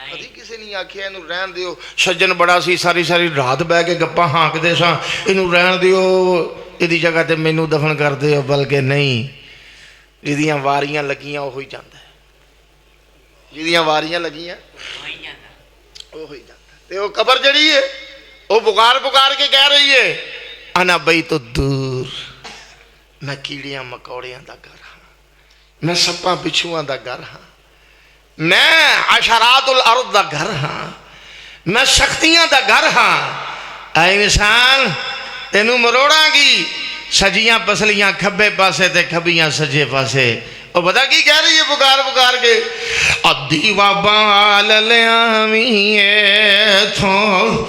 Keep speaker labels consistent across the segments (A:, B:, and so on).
A: کدی کسی نہیں آکھیا اینو رہن دیو سجن بڑا سی ساری ساری رات بہ کے گپاں ہانکدے ساں اینو رہن دیو ایدی جگہ تے مینوں دفن کر دیو بلکہ نہیں جدیاں واریاں لگیاں وہ ہوئی جاندا ہے جدیاں واریاں لگیاں وہ ہوئی جاندا ہے تے وہ قبر جڑی ہے وہ پکار کے کہہ رہی ہے انا بیت الدور میں کیڑیاں مکوڑیاں دا گھر ہاں میں سپاں بچھواں دا گھر ہاں میں عشرات الارض دا گھر ہاں میں شکتیاں دا گھر ہاں اے انسان تینوں مروڑاں گی سجیاں پسلیاں کھبے پاسے تے کھبیاں سجے پاسے اور بتا کی کہہ رہی ہے پکار کے ادیوا بال لیامی تھو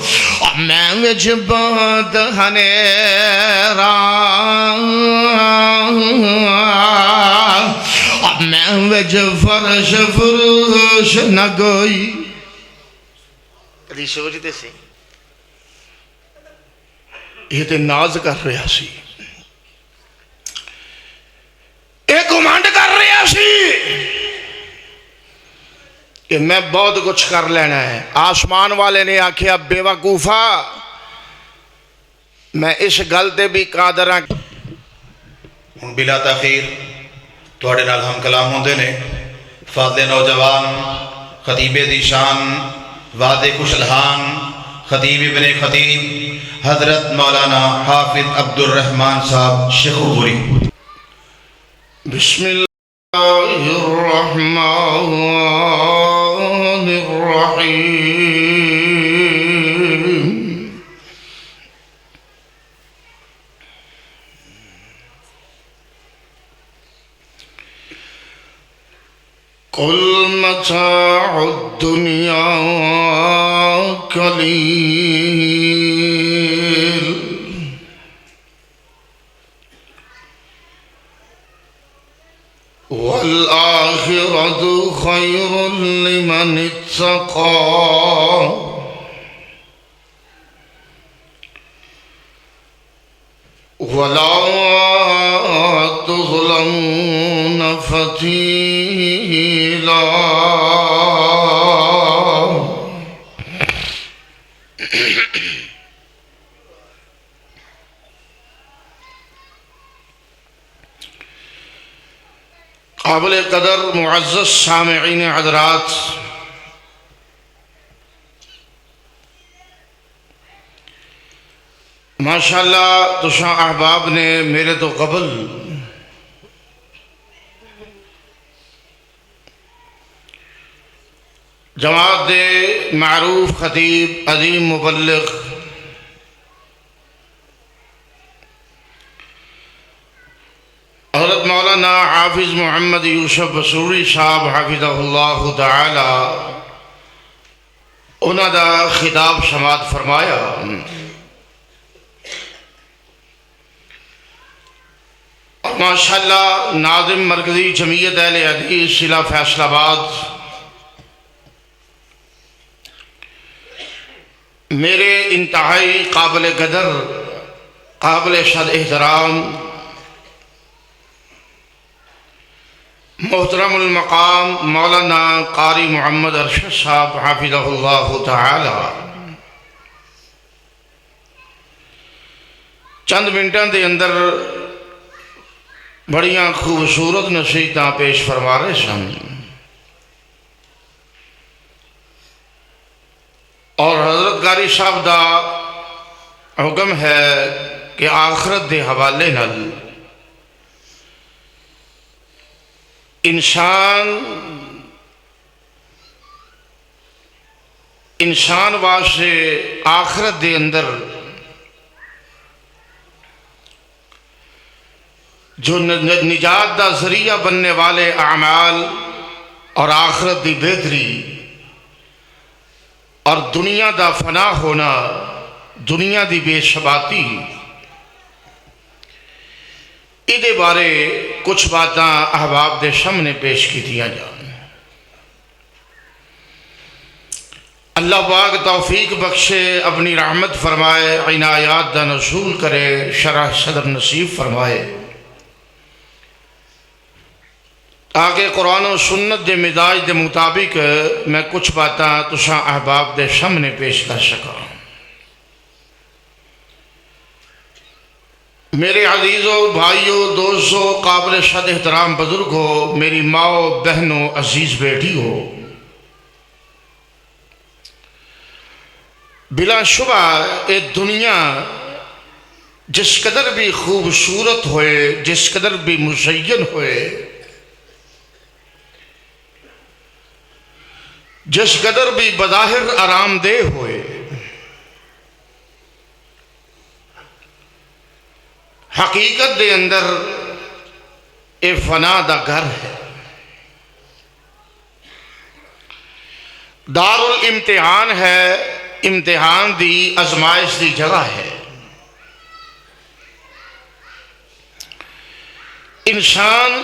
A: میں وچ بات ہنیرا میں وچ فرش فروش نہ گوئی کدی سوچتے سی یہ تے ناز کر رہا سی ایک گمانڈ کر رہا سی کہ میں بہت کچھ کر لینا ہے آسمان والے نے آکھیا بے وقوفا میں اس گل تے بھی قادر ہاں
B: ہن بلا تاخیر تواڈے نال ہم کلام ہوندے نے فاضل نوجوان خطیب دی شان وعد کشلہان خطیب ابن خطیب حضرت مولانا حافظ عبد الرحمن صاحب شیخوپوری
A: بسم اللہ الرحمن الرحیم قل متاع الدنیا قلیل والآخرة خير لمن اتقى ولا تظلمون فتيلا قابل قدر معزز سامعین حضرات ماشاءاللہ تشاں احباب نے میرے تو قبل جماعت دے معروف خطیب عظیم مبلغ حضرت مولانا حافظ محمد یوسف بسوری صاحب حافظہ اللہ تعالی انہاں دا خطاب سماعت فرمایا اور ماشاءاللہ ناظم مرکزی جمعیت اہل حدیث ضلع فیصل آباد میرے انتہائی قابل قدر قابل شد احترام محترم المقام مولانا قاری محمد ارشد صاحب حافظہ اللہ تعالی چند منٹاں دے اندر بڑیاں خوبصورت نصیحتاں پیش فرما رہے سن اور حضرت قاری صاحب دا حکم ہے کہ آخرت دے حوالے نال انسان واسطے آخرت دے اندر جو نجات دا ذریعہ بننے والے اعمال اور آخرت دی بہتری اور دنیا دا فنا ہونا دنیا دی بے ثباتی ایدے بارے کچھ باتاں احباب دے سامنے پیش کی دیا جان اللہ پاک توفیق بخشے اپنی رحمت فرمائے عنایات دا نزول کرے شرح صدر نصیب فرمائے آگے قرآن و سنت دے مزاج دے مطابق میں کچھ باتاں تساں احباب دے سامنے پیش کر سکا۔ میرے عزیزوں، بھائیوں، دوستوں، قابل صد احترام بزرگوں، میری ماں، بہنوں، عزیز بیٹی ہو، بلا شبہ یہ دنیا جس قدر بھی خوبصورت ہوئے، جس قدر بھی مزین ہوئے، جس قدر بھی بظاہر آرام دہ ہوئے، حقیقت دے اندر اے فنا دا گھر ہے، دار الامتحان ہے، امتحان دی آزمائش دی جگہ ہے۔ انسان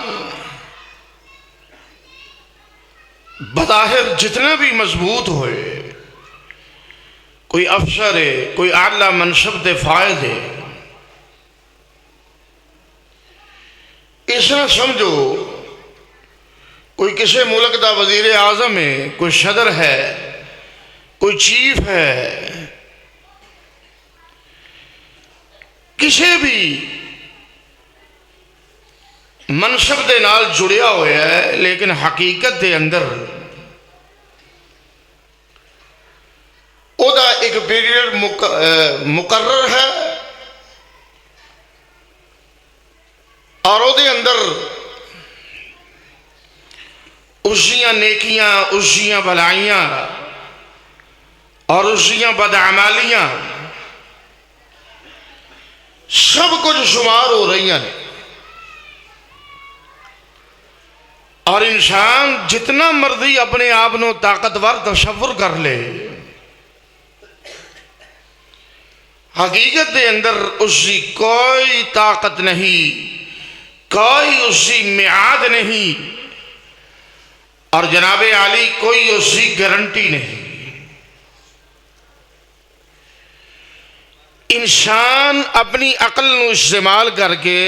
A: بظاہر جتنا بھی مضبوط ہوئے، کوئی افسر ہے، کوئی اعلیٰ منصب دے فائز ہے، اس نہ سمجھو کوئی کسی ملک دا وزیر اعظم ہے، کوئی صدر ہے، کوئی چیف ہے، کسی بھی منصب دے نال جڑیا ہویا ہے، لیکن حقیقت دے اندر او دا ایک پیریڈ مقرر ہے، اور او دے اندر اُسیاں نیکیاں، اُسیاں بھلائیاں اور اُسیاں بدعمالیاں سب کچھ شمار ہو رہی ہیں، اور انسان جتنا مرضی اپنے آپ نو طاقتور تصور کر لے، حقیقت دے اندر اس کی کوئی طاقت نہیں، کوئی اس کی میعاد نہیں، اور جناب عالی کوئی اس کی گارنٹی نہیں۔ انسان اپنی عقل نو استعمال کر کے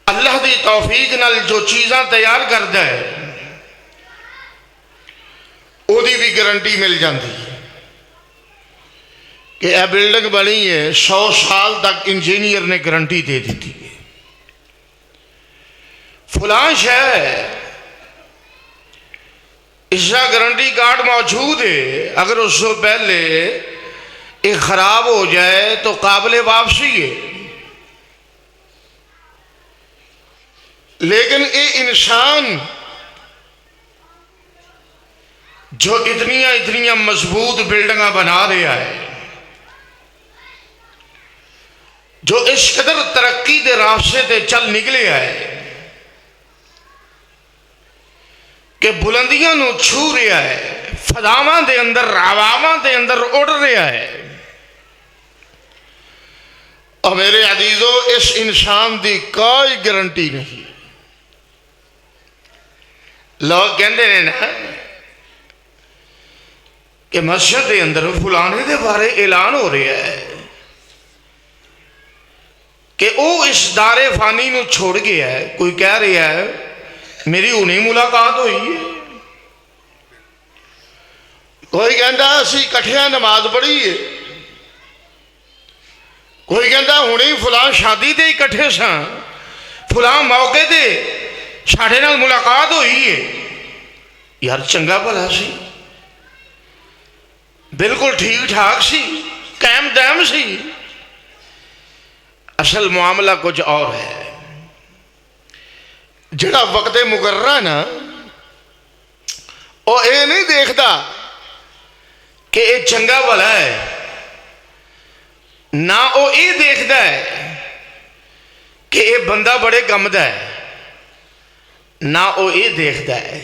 A: اللہ دی توفیق نال جو چیزاں تیار کرتا ہے، او دی بھی گارنٹی مل جاتی ہے کہ اے بلڈنگ بنی ہے، 100 سال تک انجینئر نے گارنٹی دے دیتی ہے، فلاں شے اس کا گارنٹی کارڈ موجود ہے، اگر اس سے پہلے ایک خراب ہو جائے تو قابل واپسی ہے۔ لیکن اے انسان جو اتنیاں مضبوط بلڈنگاں بنا رہا ہے، جو اس قدر ترقی دے راستے تے چل نکلے ہے کہ بلندیاں نو چھو رہا ہے، فضاواں دے اندر، عواماں دے اندر اڑ رہا ہے، اور میرے عزیزو اس انسان دی کوئی گارنٹی نہیں۔ لوگ کہندے نے نا کہ مسجد دے اندر فلانے دے بارے اعلان ہو رہا ہے کہ او اس دار فانی نو چھوڑ گیا ہے، کوئی کہہ رہا ہے میری انہیں ملاقات ہوئی ہے، کوئی کہندا اسی کٹھیاں نماز پڑھی ہے، کوئی کہندا ہونی فلاں شادی دے اکٹھے ساں، فلاں موقع دے ساڑھے نال ملاقات ہوئی ہے۔ یار چنگا بھلا سی، بالکل ٹھیک ٹھاک سی، قائم دائم سی، اصل معاملہ کچھ اور ہے۔ جڑا وقت مقررہ نا، وہ اے نہیں دیکھتا کہ اے چنگا بھلا ہے، نہ وہ اے دیکھتا ہے کہ اے بندہ بڑے کم دا ہے، نہ وہ اے دیکھتا ہے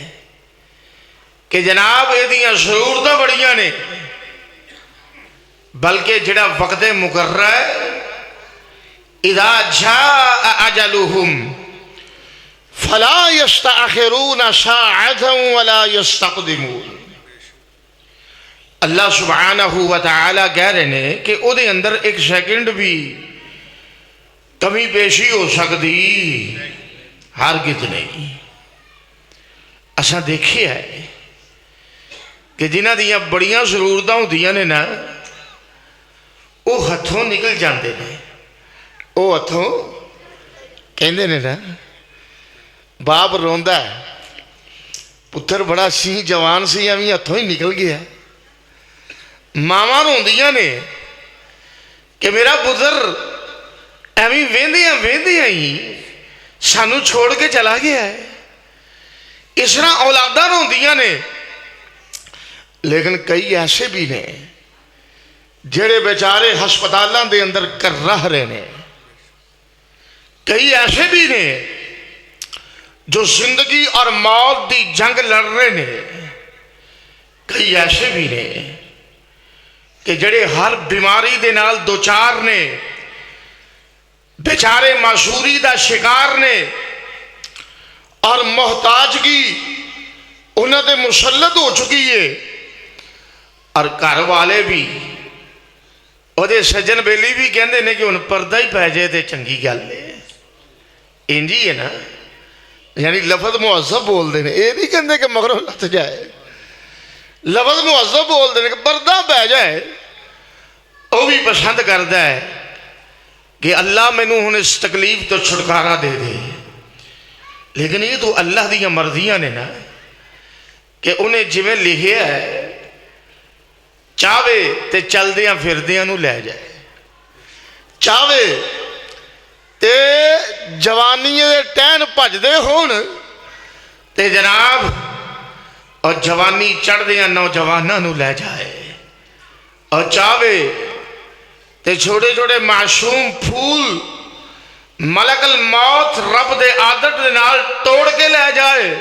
A: کہ جناب اے دیاں ضرورتاں بڑیاں نے، بلکہ جڑا وقت مقررہ ہے، اذا جاء اجلہم فلا يستأخرون ساعة ولا يستقدمون۔ اللہ سبحانہ و تعالی کہہ رہے ہیں کہ او دے اندر ایک سیکنڈ بھی کمی پیشی ہو سکتی ہرگز نہیں۔ اساں دیکھیا ہے کہ جنہ دیاں بڑیاں ضرورتاں ہوندیاں نے نا وہ ہتھوں نکل جاندے نے، وہ ہتھوں کہندے نے نا باپ روندا ہے پتر بڑا سی جوان سی ایویں ہتھوں ہی نکل گیا۔ ماواں روندیاں نے کہ میرا پتر ایویں ویندیاں ہی سانو چھوڑ کے چلا گیا ہے۔ اس طرح اولاداں روندیاں نے، لیکن کئی ایسے بھی نے جڑے بیچارے ہسپتالاں دے اندر کر رہ رہے نے، کئی ایسے بھی نے جو زندگی اور موت دی جنگ لڑ رہے نے، کئی ایسے بھی نے کہ جڑے ہر بیماری دے نال دوچار نے، بیچارے معذوری دا شکار نے، اور محتاجگی انہاں تے مسلط ہو چکی ہے، اور گھر والے بھی وہ دے سجن بیلی بھی کہندے نے کہ ان پردہ ہی پہ جائے تے چنگی گل ہے۔ انجی ہے نا، یعنی لفظ معذب بول دے نے، یہ نہیں کہندے کہ مغرب لت جائے، لفظ معذب بول دے نے کہ پردہ پہ جائے۔ وہ بھی پسند کرتا ہے کہ اللہ مینوں ہن اس تکلیف تو چھٹکارا دے دے، لیکن یہ تو اللہ دی مرضیاں نے نا کہ انہیں جویں لکھیا ہے چاہے تے چلدیاں پھردیاں نو لے جائے، چاہے تے جوانی دے ٹہن بھجدے ہون تے جناب اور جوانی چڑھدیاں نوجواناں نو لے جائے، اور چاہے تے چھوٹے چھوٹے معصوم پھول ملک الموت رب دے عادت دے نال توڑ کے لے جائے،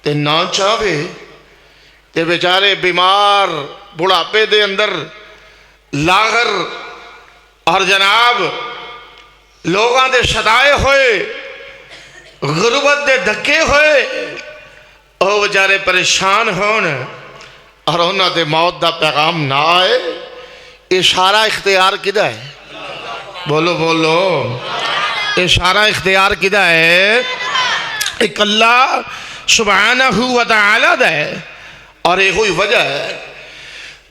A: تے نہ چاہے تے بیچارے بیمار بڑھاپے دے اندر لاغر اور جناب لوگاں دے ستائے ہوئے غربت دے دھکے ہوئے وہ بیچارے پریشان ہون اور انہاں دے موت دا پیغام نہ آئے۔ اشارہ اختیار کدھا ہے؟ بولو بولو، اشارہ اختیار کدھا ہے؟ ایک اللہ سبحانہ و تعالیٰ دا ہے، اور یہ ہوئی وجہ ہے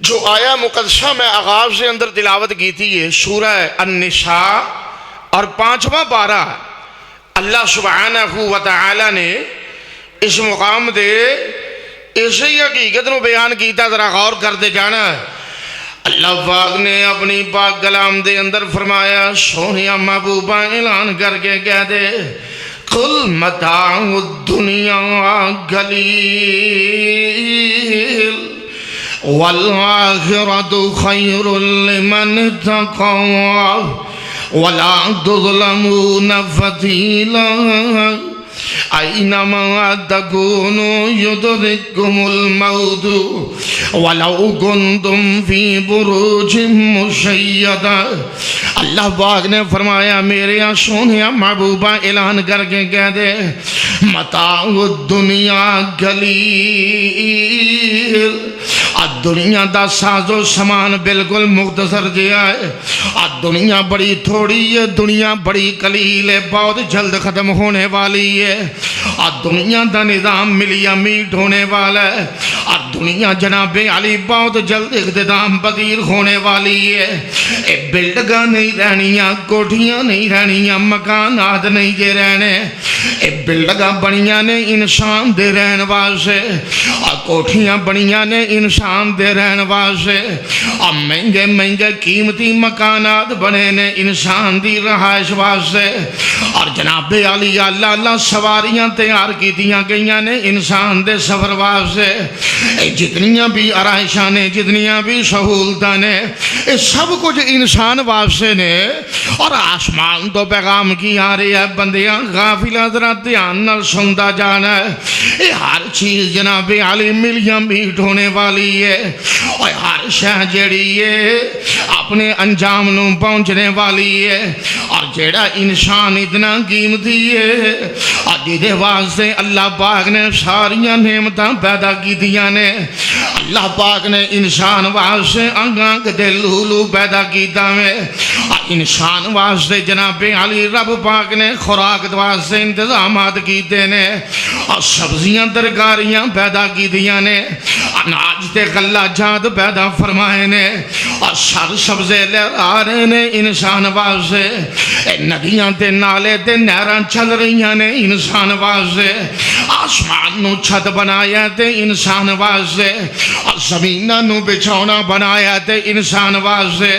A: جو آیا مقدسہ میں آغاز سے اندر تلاوت کی تھی، یہ سورہ النساء اور 5واں پارہ اللہ سبحانہ و تعالیٰ نے اس مقام دے اسی حقیقت نو بیان کیتا، ذرا غور کر دے جانا۔ اللہ پاک نے اپنی پاک کلام دے اندر فرمایا، سونیا محبوبہ اعلان کر کے کہہ دے قل متاع الدنیا قلیل والآخرۃ خیر لمن اتقى ولا تظلمون فتیلا اینما تکونوا یدرککم الموت ولو کنتم فی بروج مشیدہ۔ اللہ پاک نے فرمایا میرے سونیا محبوبہ اعلان کر کے کہہ دے متاع الدنیا قلیل، دنیا دا ساز و سامان بالکل مختصر جہا ہے، دنیا بڑی تھوڑی ہے، دنیا بڑی قلیل ہے، بہت جلد ختم ہونے والی ہے، دنیا دا نظام ملیا میٹ ہونے والا ہے، دنیا جناب علی بہت جلد اختتام پذیر ہونے والی ہے۔ اے بلڈنگاں نہیں رہنیاں، کوٹھیاں نہیں رہنیاں، مکانات نہیں جے رہنے، اے بلڈنگاں بنیاں نے انسان دے رہن واسطے، اور کوٹھیاں بنیاں نے انسان دے رہن واسطے، اور مہنگے مہنگے قیمتی مکانات بنے نے انسان دی رہائش واسطے، اور جناب علی اللہ اللہ سواریاں تیار کیتیاں گئیاں نے انسان دے سفر واسطے۔ جتنیاں بھی آرائشاں نے، جتنیاں بھی سہولتاں نے، یہ سب کچھ انسان واسطے نے، اور آسمان تو پیغام کی آ رہی ہے بندیاں غافل حضرات دھیان نال سنتا جانا ہے، یہ ہر چیز جناب علی ملیاں میٹ ہونے والی ہے، اور ہر شہ جیڑی ہے اپنے انجام نو پہنچنے والی ہے، اور جیڑا انسان اتنا قیمتی ہے اور جدے واسطے اللہ پاک نے ساریاں نعمتاں پیدا کی دیا دیاں نے اللہ پاک نے انسان واسطے انگاں تے لولو پیدا کیتا میں انسان واسطے جناب علی رب پاک نے خوراک واسطے انتظامات کیتے نے اور سبزیاں ترکاریاں پیدا کی دیاں نے اناج تے غلہ جات پیدا فرمائے نے اور سر سبزے لے آ رہے نے انسان واسطے ندیاں تے نالے تے نہران چل رہی نے انسان واسطے آسمان نو چھت بنایا تے انسان واسطے اور زمینہ نو بچھونا بنایا تے انسان واسطے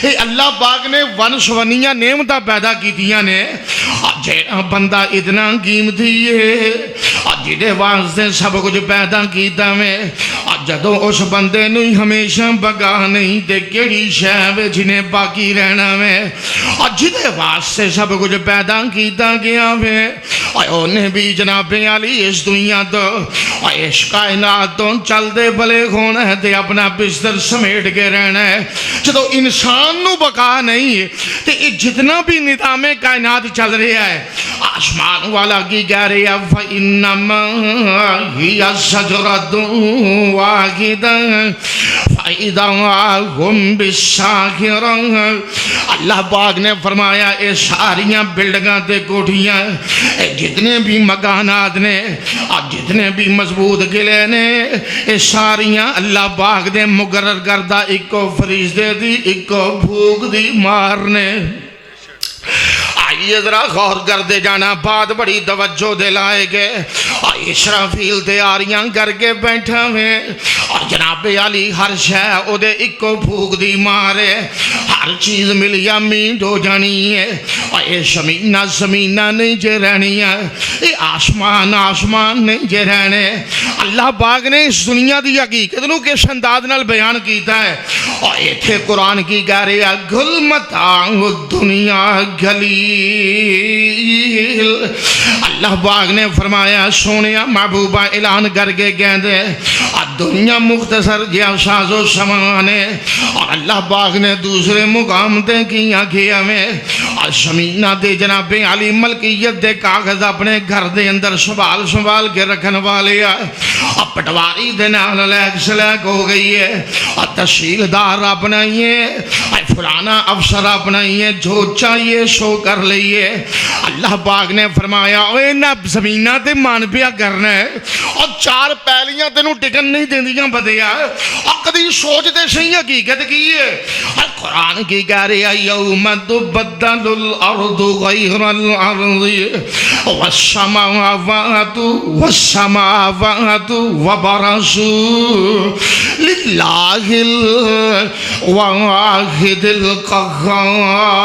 A: اے اللہ پاک نے ونسونیاں نعمتاں پیدا کی دیا نے اور جیڑا بندہ اتنا قیمتی ہے اور جدے واسطے سب کچھ پیدا کیتا میں اور جدوں اس بندے نو ہمیشہ بگا نہیں تے کیڑی شے جنہیں باقی رہنا میں اور جدے واسطے سب کچھ پیدا کیتا گیا میں اور انہیں بھی جناب علی اس دنیا تو اور اس کائنات تو چل دے بلے ہونا ہے تے اپنا بستر سمیٹ کے رہنا ہے جدو انسان نو بقا نہیں تے جتنا بھی نظام کائنات چل رہا ہے آسمان والا کی کہہ رہے ہیں فَإِنَّمَا هِيَ شَجَرَةٌ وَاحِدَةٌ فَإِذَا هُمْ بِالسَّاخِرَةِ اللہ پاک نے فرمایا اے ساریاں بلڈنگاں تے کوٹھیاں اے جتنے بھی مکانات نے اور جتنے بھی مضبوط قلعے نے اے ساریاں اللہ پاک دے مقرر کردہ ایکو فرشتے دی ایکو بھوک دی مارنے آئیے ذرا غور کر دے جانا بات بڑی توجہ دلائے گے اور اسرافیل تیاریاں کر کے بیٹھا ہوئے اور جناب علی ہر شے او دے ایکو بھوک دی مارے ہر چیز ملی میٹ ہو جانی ہے اور یہ زمینہ نہیں جے رہنی ہے یہ آسمان نہیں جے رہنے اللہ پاک نے اس دنیا دی حقیقت نو کس انداز نال بیان کیتا ہے اور ایتھے قرآن کی کہہ رہے ہیں گل متاع الدنیا گلیل اللہ پاک نے فرمایا سونیا محبوبہ اعلان کر کے کہہ دے دنیا مختصر جیا ساز و سامان ہے اور اللہ پاک نے دوسرے مقام تے کیا کیا میں اور زمینہ دے جناب علی ملکیت دے کاغذ اپنے گھر دے اندر سنبھال کے رکھن والے اور پٹواری دے نال لیک سلیک ہو گئی ہے اور تحصیلدار اپنائیے اور فلانا افسر اپنائیے جو چاہیے سو کر لئیے اللہ پاک نے فرمایا اوے نہ زمینہ تے مان پیا کرنا ہے اور چار پہلیاں تے نو ٹکن نہیں دیں دیاں بدیا اور کدی سوچ دے صحیح حقیقت کی ہے اور قرآن کی کہہ رہے ہیں یوم تبدل الارض غیر الارض والسماوات وبرزوا للہ الواحد القہار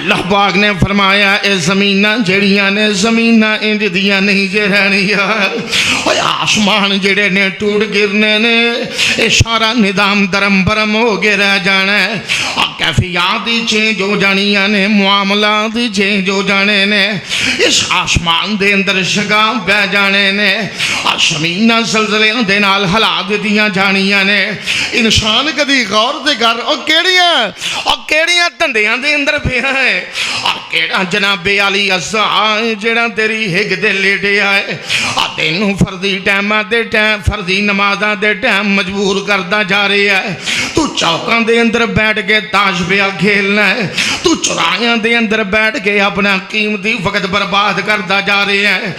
A: اللہ پاک نے فرمایا اے زمینہ جڑیاں نے زمینہ انج دیاں نہیں جے رہنیاں اور آسمان جڑے نے ٹوٹ گرنے نے اے سارا نظام درم برم ہو گے رہ جانا ہے اور کیفیات چینج ہو جانیاں نے معاملات چینج ہو جانے نے اس آسمان دے اندر شگاں پہ جانے نے اور زمینہ زلزلیاں دے نال حالات دیاں جانیاں نے انسان کدی غور دے کر اور کیڑیاں دھندیاں دے اندر پیا ہے اور کیڑا جناب علی آئے جڑا تیری ہگ دے لیٹے آئے اور تینوں فردی ٹیمہ دے ٹیم فردی نمازہ دے ٹیم مجبور کردہ جا رہے ہے تو چوکاں دے اندر بیٹھ کے تاش پیا کھیلنا ہے تو چرائیاں دے اندر بیٹھ کے اپنا قیمتی وقت برباد کردہ جا رہے ہیں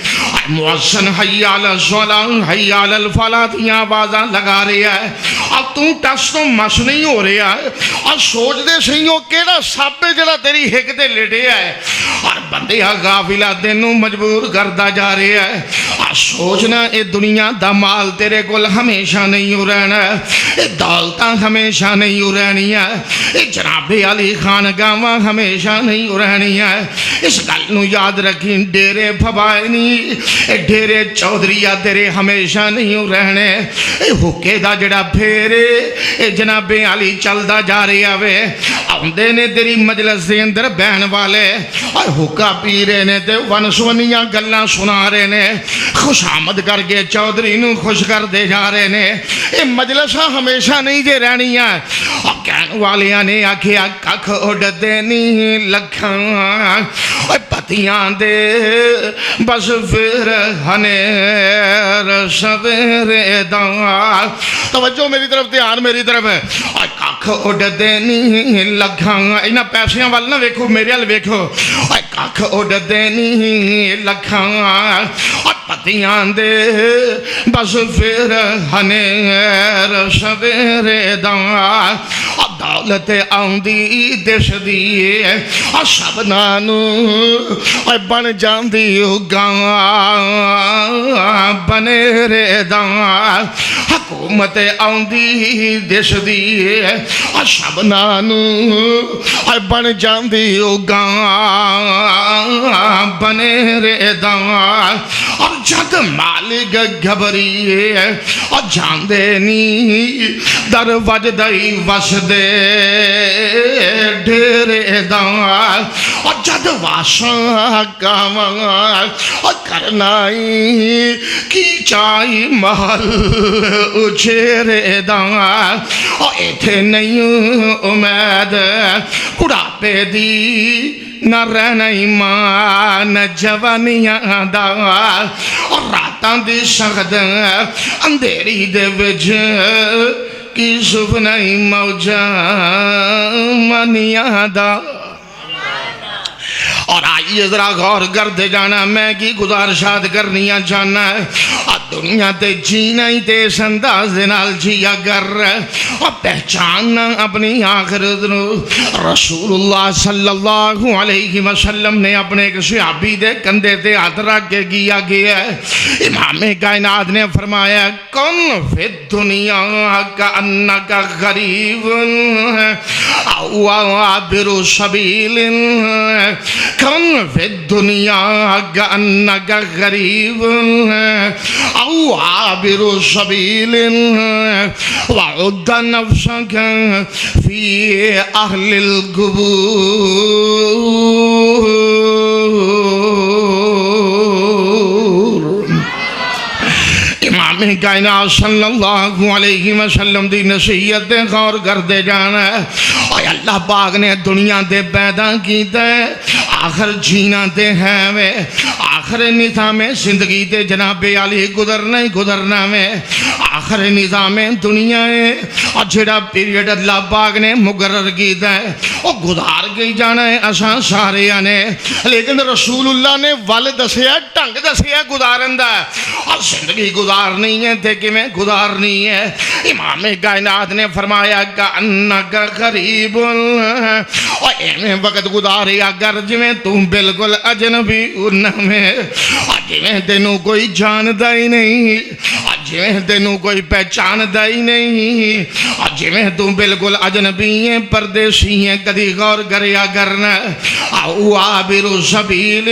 A: مؤذن حی علی الصلاۃ حی علی الفلاح دیاں آوازاں لگا رہے ہے اور تو ٹس تو مس نہیں ہو رہے ہے اور سوچ دے صحیح ہو کیڑا ساپے جڑا تیری ہک دے لیٹے ہے اور بندیاں غافلہ تینوں مجبور کردہ جا رہے ہے اور سوچنا اے دنیا دا مال تیرے کول ہمیشہ نہیں ہو رہنا ہے اے دولتاں ہمیشہ نہیں ہو رہنی ہے اے جناب علی خانگاواں ہمیشہ نہیں ہو رہنی ہے اس گل نو یاد رکھیں ڈیرے پھبائے نہیں اے ڈیرے چودھریہ تیرے ہمیشہ نہیں ہو رہنے اے حکے دا جڑا پھیرے اے جناب علی چل دا جا رہے آوے آندے نے تیری مجلس دے اندر بہن والے حکا پی رہے نے تے ونسونیاں گلاں سنا رہے نے خوش آمد کر کے چودھری نو خوش کر دے جا رہے نے یہ مجلساں ہمیشہ نہیں جے رہنیاں کہن والیاں نے آکھیا ککھ اڈ دینی لکھاں پتیاں دے بس پھر ہنیر سویرے دا توجہ میری طرف دھیان میری طرف ککھ اڈ دینی لکھاں انہاں پیسیاں وال نہ ویکھو میرے وال ویکھو ککھ اڈ دینی لکھاں پتیاں دے بس پھر ہنیر سویرے دا دولت آندی دش دی سبنا نو بن جاندی گاں بنے رے دا حکومت آندی دش دی سبنا نو بن جاندی گاں بنے رے دا اور جد مالک گھبری اور جاندے نی در وجدائی وس دے ڈھیرے دا اور جد واساں کاماں اور کرنائی کی چائی محل اچھیرے دا اور ایتھے نہیں امید بڑھاپے دی نہ رہنا ایمان جوانیاں دا اور راتاں دی سخت اندھیری دے وچ کی سفنائی موجاں منیاں دا اور آئیے ذرا غور کرتے جانا میں کی گزارشات کرنیاں جانا دنیا تے جینا ہی تے اس انداز نال جیا کر اور پہچاننا اپنی آخرت نو رسول اللہ صلی اللہ علیہ وسلم نے اپنے ایک صحابی دے کندھے تے ہاتھ رکھ کے کیا گیا امام کائنات نے فرمایا کن فی الدنیا کانکا غریب او عابر سبیل کن فی الدنیا کانکا غریب او عابر سبیل وعد نفسك في اهل القبور امام کائنات صلی اللہ علیہ وسلم دی نصیحت دے غور کر دے جانا اور اللہ پاک نے دنیا دے پیدا کی دے آخر جینا دے ہے میں آخر نظام زندگی دے جناب علی گزرنا ہی گزرنا میں آخر نظام دنیا ہے اور جڑا پیریڈ اللہ پاک نے مقرر کی دے وہ گزار کے جانا ہے اساں سارے آنے لیکن رسول اللہ نے ول دسیا ٹنگ دسیا گزارن دا اور زندگی گزارنی ہے تے کہ میں گزارنی ہے امام کائنات نے فرمایا کانکا غریب اور ایمیں وقت گزارے اگر جویں تم بالکل اجنبی انہاں میں جویں تینوں کوئی جاندا ہی نہیں جویں تینوں کوئی پہچاندا ہی نہیں جویں تم بالکل اجنبی ہیں پردیسی ہیں کدی غور کریا کرنا او عابر سبیل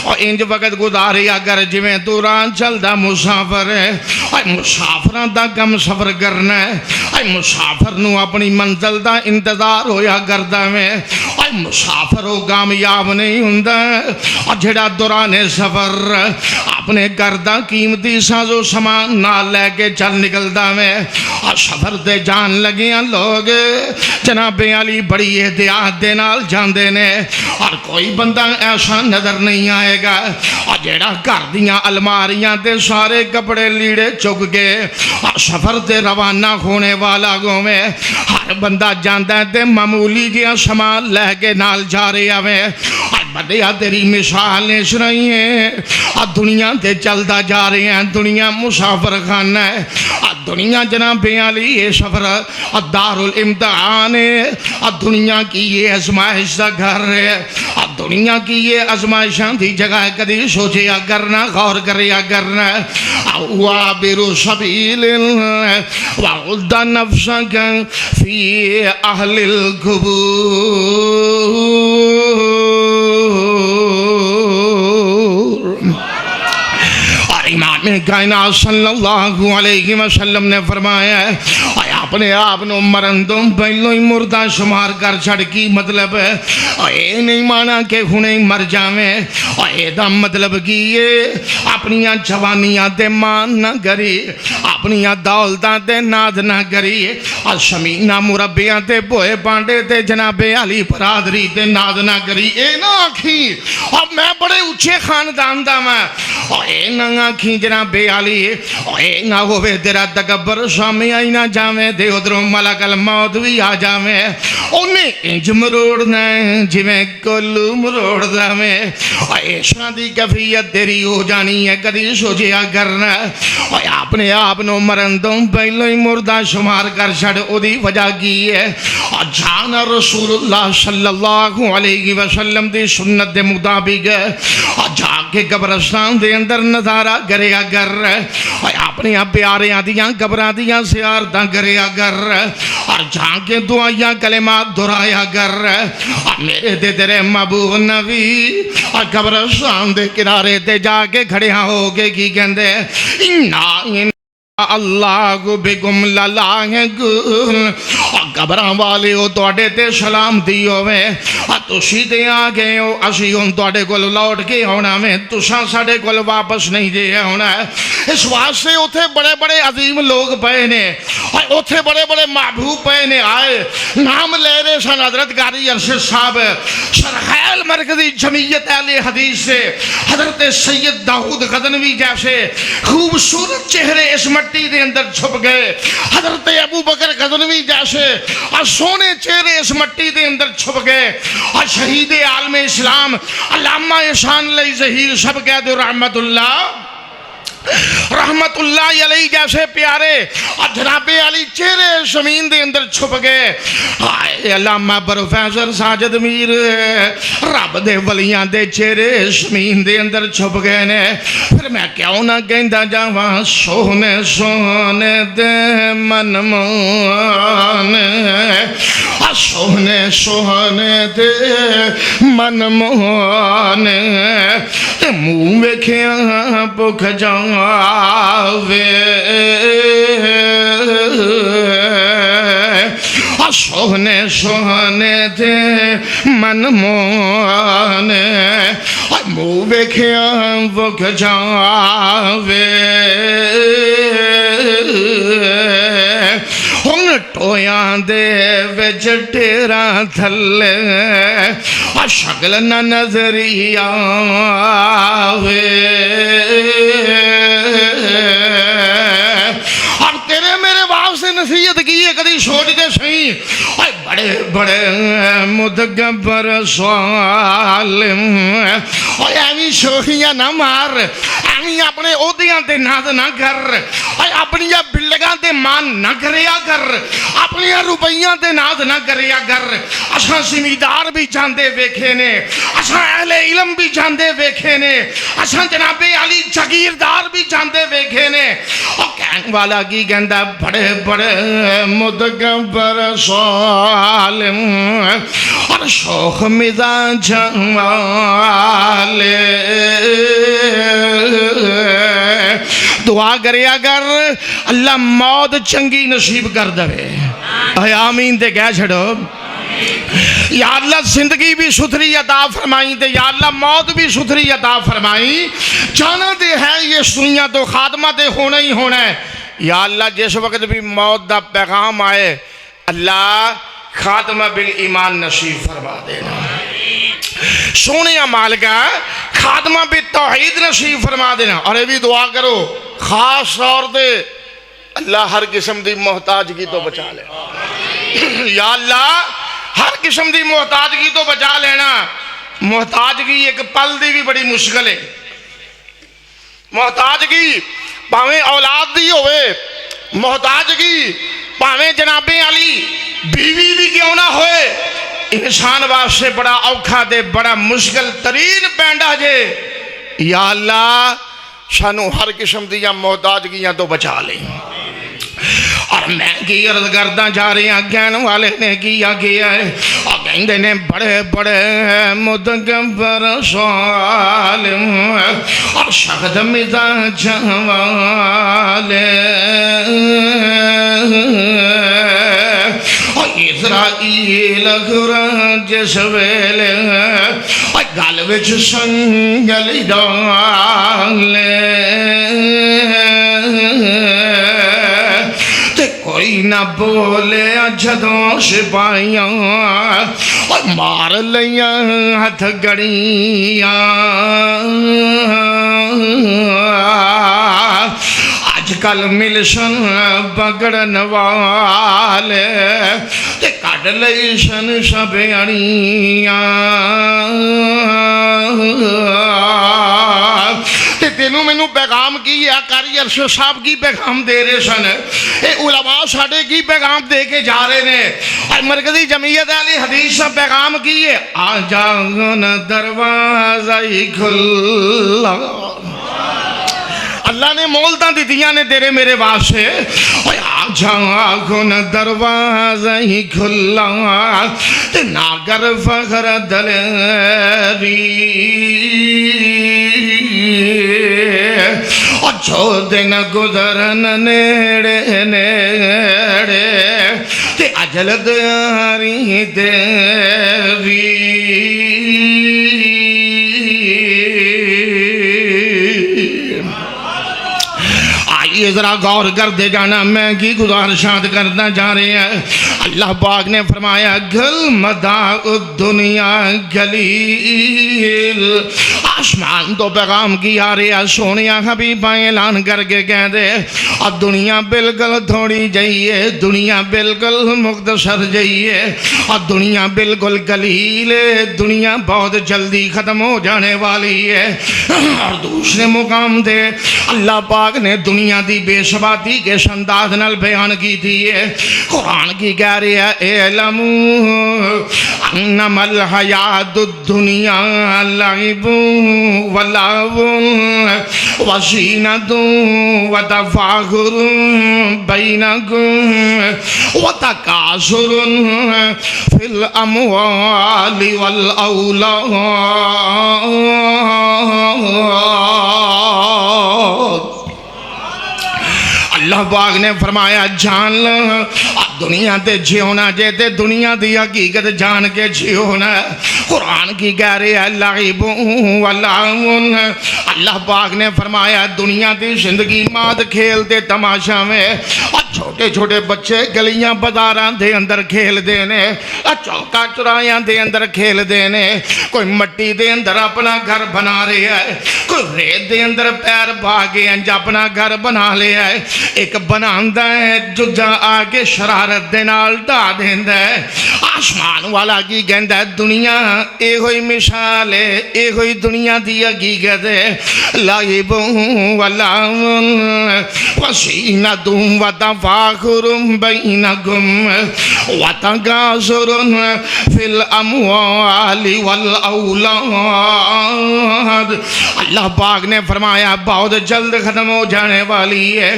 A: اور انج وقت گزاریا کر جویں تو راہ چلدا مسافر ہے مسافراں دا کم سفر کرنا ہے مسافر نو اپنی منزل دا انتظار ہویا کردا میں مسافر ہو کامیاب نہیں ہوندا اور جڑا دوران سفر اپنے گھر دا قیمتی ساز و سامان نال لے کے چل نکلدا میں اور سفر تے جان لگیاں لوگ جناب علی بڑی احتیاط دے نال جاندے نے اور کوئی بندہ ایسا نظر نہیں آئے گا اور جڑا گھر دیاں الماریاں تے سارے کپڑے لیڑے چک کے اور سفر تے روانہ ہونے والا گوں میں ہر بندہ جاندا ہے تے معمولی جہاں سامان لے کے نال جا رہے آویں اور بڑیا تیری مثال اس رہی ہیں اور دنیا تے چلدا جا رہے ہیں دنیا مسافر خانہ ہے اور دنیا جناب علی یہ سفر اور دار الامتحان ہے اور دنیا کی یہ آزمائش کا گھر ہے اور دنیا کی یہ آزمائشاں دی جگہ کدی سوچیا کرنا غور کریا کرنا عابر سبیل وعد نفسك في اہل القبور اور امام کائنات صلی اللہ علیہ وسلم نے فرمایا اپنے آپ نو مرن تو پہلو ہی مردہ شمار کر چھڑ کی مطلب اے نہیں مانا کہ ہنے مر جاویں اے دا مطلب کیے اپنیاں جوانیاں تے مان نہ کری اپنیاں دولتاں تے ناد نہ کری اور شمینہ مربیاں تے بوئے پانڈے تے جناب علی برادری تے ناد نہ کری اے نہ آکھی اور میں بڑے اچھے خاندان دا میں اے نہ آکھی جناب علی اے نہ ہوئے تیرا تکبر شامی آئی نہ جاویں دے ادھروں ملک الموت بھی آ جاویں انہیں انج مروڑنا ہے جی میں کلو مروڑ میں اے شادی کفیت تیری ہو جانی ہے کدی سوچیا کرنا اے اپنے آپ نو مرن تو پہلو ہی مردہ شمار کر چھڑ او دی وجہ کی ہے اور جانا رسول اللہ صلی اللہ علیہ وسلم دی سنت دے مطابق اور جا کے قبرستان دے اندر نظارہ کرے اگر اے اپنے پیارے آدیاں قبران دیاں سیارتاں کرے اگر اور جا کے دعائیاں کلمات دھرایا کر میرے دے تیرے محبوب نبی اور قبرستان دے کنارے تے جا کے کھڑے ہو کے کی کہندے اللہ بکم للاہگون اور قبران والے ہو توڑے تے سلام دیو میں اور تُشی تے آگے ہو اسی ہوں توڑے کو لوٹ کے ہونا میں تُشا ساڑے کو واپس نہیں دے ہونا ہے اس واسطے اتھے بڑے بڑے عظیم لوگ پہنے اور اتھے بڑے بڑے محبوب پہنے آئے نام لے رہے سن حضرت قاری ارشد صاحب شرحیل مرکزی جمعیت اہل حدیث سے حضرت سید داؤد غزنوی جیسے خوبصورت چہرے اس مٹی دے اندر چھپ گئے حضرت ابو بکر غزنوی جیسے اور سونے چہرے اس مٹی دے اندر چھپ گئے اور شہید عالم اسلام علامہ احسان علیہ ظہیر سب کہہ دو رحمت اللہ علیہ جیسے پیارے اور جناب علی چہرے زمین دے اندر چھپ گئے علامہ پروفیسر ساجد میر رب دے ولیاں دے چہرے زمین دے اندر چھپ گئے نے پھر میں کیوں نہ کہندا جاواں سونے سونے دے من مونے سونے سونے دے من مونے منہ ویکھیاں بھکھ جاوے سونے سونے دے من مونے منہ ویکھیاں بھکھ جاوے ہن ٹویاں دے وچ ٹیرا تھلے شکل نہ نظری آوے اب تیرے میرے باپ سے نصیحت کی ہے کدی سوچ دے صحیح بڑے بڑے متکبر سوالم ایویں شوخیاں نہ مار ایویں اپنے عہدیاں تے ناز نہ کر اپنی بلگاں تے مان نہ کریا کر اپنی روپیاں تے ناز نہ کریا کر اساں زمیندار بھی جاندے ویکھے نے اساں اہل علم بھی جاندے ویکھے نے اساں جناب علی جاگیردار بھی جاندے ویکھے نے اور کہن والا کی کہندا بڑے بڑے متکبر سالم اور شوخ مزاج والے دعا کرے اگر اللہ موت چنگی نصیب کر دے آمین تے کہہ چھڑو یا اللہ زندگی بھی ستھری عطا فرمائی دے یا اللہ موت بھی ستھری عطا فرمائی جانا دے ہے یہ سنیا تو خاتمہ دے ہونا ہی ہونا ہے یا اللہ جس وقت بھی موت دا پیغام آئے اللہ خاتمہ بالایمان نصیب فرما دینا سونے اعمال کا خاتمہ بالتوحید نصیب فرما دینا اور یہ بھی دعا کرو خاص طور دے اللہ ہر قسم دی محتاجگی تو بچا لے یا اللہ ہر قسم دی محتاجگی تو بچا لینا محتاجگی ایک پل دی بھی بڑی مشکل ہے محتاجگی پاویں اولاد دی ہوئے محتاجگی پاویں جناب علی بیوی بھی کیوں نہ ہوئے انسان واسطے بڑا اوکھا دے بڑا مشکل ترین پینڈا جے یا اللہ سانو ہر قسم دیا محتاجگیاں تو بچا لیں اور میں کی عرض کردہ جا رہے ہیں کہن والے نے کیا گیا ہے اور کہندے نے بڑے بڑے متکبر ظالم اور شخص مزاج والے اسرائیل جس ویلے گل وچ سنگل ڈالے تے کوئی نہ بولے جدوں سپاہیاں مار لیاں ہتھ گڑیاں آج کل ملشن بگڑن والے تے کٹ لیشن شبیڑیاں تے تینوں مینوں پیغام کی ہے قاری ارشد صاحب کی پیغام دے رہے سن اے علماء ساڈے کی پیغام دے کے جا رہے نے اور مرکزی جمعیت اہل حدیث سے پیغام کی ہے آ جاؤن دروازہ کھلا اللہ نے مولتاں دیتیاں نے تیرے میرے واسطے آ جاؤن دروازہ ہی کھلا تے نہ کر فخر دلیری اور جو دن گزرن نیڑے نیڑے تے اجل دیاری دیوی آئیے ذرا غور کر دے جانا میں کی گزارشات کرنا جا رہے ہیں اللہ پاک نے فرمایا گل مداع الدنیا گلیل آسمان تو پیغام کی آ رہے ہیں سونیا حبیب اعلان کر کے کہہ دے اب دنیا بالکل تھوڑی جائیے دنیا بالکل مختصر جائیے اور دنیا بالکل قلیل ہے دنیا بہت جلدی ختم ہو جانے والی ہے اور دوسرے مقام دے اللہ پاک نے دنیا دی بے ثباتی کے انداز نال بیان کی تھی ہے قرآن کی کہہ رہی ہے اعلموا انما الحیات الدنیا لعب ولہو وزینۃ وتفاخر بینکم وتکاثر فی الاموال والاولاد اللہ پاک نے فرمایا جان لو دنیا تے جیونا جے تے دنیا دی حقیقت جان کے جیونا قرآن کی کہہ رہے ہیں لعب ولہو اللہ پاک نے فرمایا دنیا دی زندگی مات کھیل دے تماشا میں اور چھوٹے چھوٹے بچے گلیاں بازاراں دے اندر کھیل دینے چوکا چرایاں دے اندر کھیل دینے کوئی مٹی دے اندر اپنا گھر بنا رہے ہے کوئی ریت دے اندر پیر بھاگے انج اپنا گھر بنا لے ہے ایک بناندہ ہے جو آگے شرارت دے نال ڈا دیندہ ہے آسمان والا کی کہندہ ہے دنیا اے ہوئی مثال ہے اے ہوئی دنیا دی حقیقت ہے لعب ولہو وزینۃ وتفاخر بینکم وتکاثر فی الاموال والاولاد اللہ پاک نے فرمایا بہت جلد ختم ہو جانے والی ہے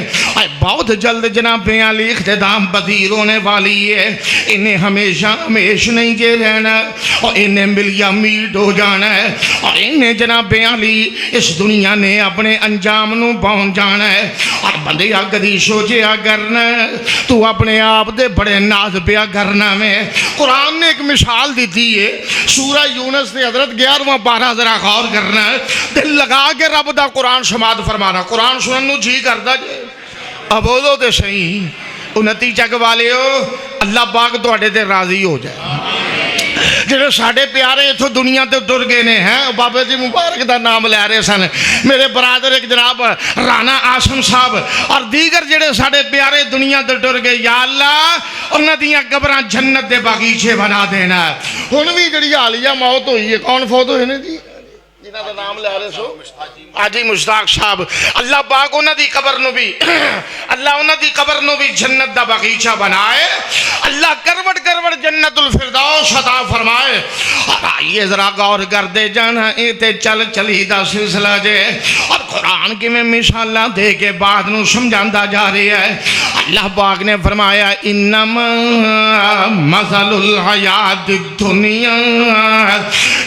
A: بہت جلد جناب علی اختتام پذیر ہونے والی ہے انہیں ہمیشہ ہمیشہ نہیں کے رہنا اور انہیں ملیا میٹ ہو جانا ہے اور انہیں جناب علی اس دنیا نے اپنے انجام نو پہنچ جانا ہے اور بندیا کدی سوچیا کرنا تو اپنے آپ دے بڑے ناز پیا کرنا میں قرآن نے ایک مثال دیتی ہے سورہ یونس نے حضرت 11واں پارہ ذرا غور کرنا ہے دل لگا کے رب دا قرآن سماعت فرمانا قرآن سنن نو جی کردا جے اب بولو تے صحیح انتی چک والے ہو اللہ پاک تواڈے تے راضی ہو جائے جڑے ساڈے پیارے اتھوں دنیا تے تر گئے نے ہیں بابے جی مبارک دا نام لے رہے سن میرے برادر ایک جناب رانا آسم صاحب اور دیگر جڑے ساڈے پیارے دنیا تے تر گئے یا اللہ انہاں دیاں قبراں جنت دے باغیچے بنا دینا ہن وی جڑی حالیہ موت ہوئی ہے کون فوت ہوئے نے جی جنہاں دا نام لے رہے سو حاجی مشتاق صاحب اللہ پاک انہاں دی قبر نو بھی اللہ انہاں دی قبر نو بھی جنت دا باغیچہ بنائے اللہ کروٹ کروٹ جنت الفردوس عطا فرمائے اور آئیے ذرا غور کر دے جانا تے چل چلی دا سلسلہ جے اور قرآن کی میں مثالاں دے کے بعد نو سمجھاندا جا رہی ہے اللہ پاک نے فرمایا انما مثل الحیات الدنیا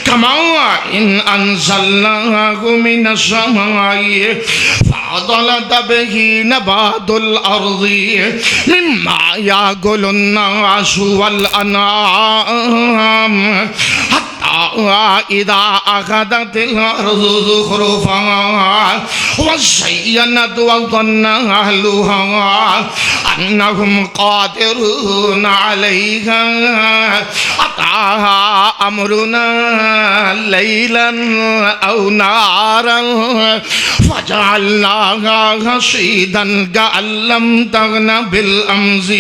A: کما ان انزلناه من السماء فاضلت به نبات الارض مما يأكل الناس والانعام إذا أخذت الأرض زخرفها وزينت وظن أهلها أنهم قادرون عليها أتاها أمرنا ليلا أو نارا فجعلناها حصيدا كأن لم تغن بالأمس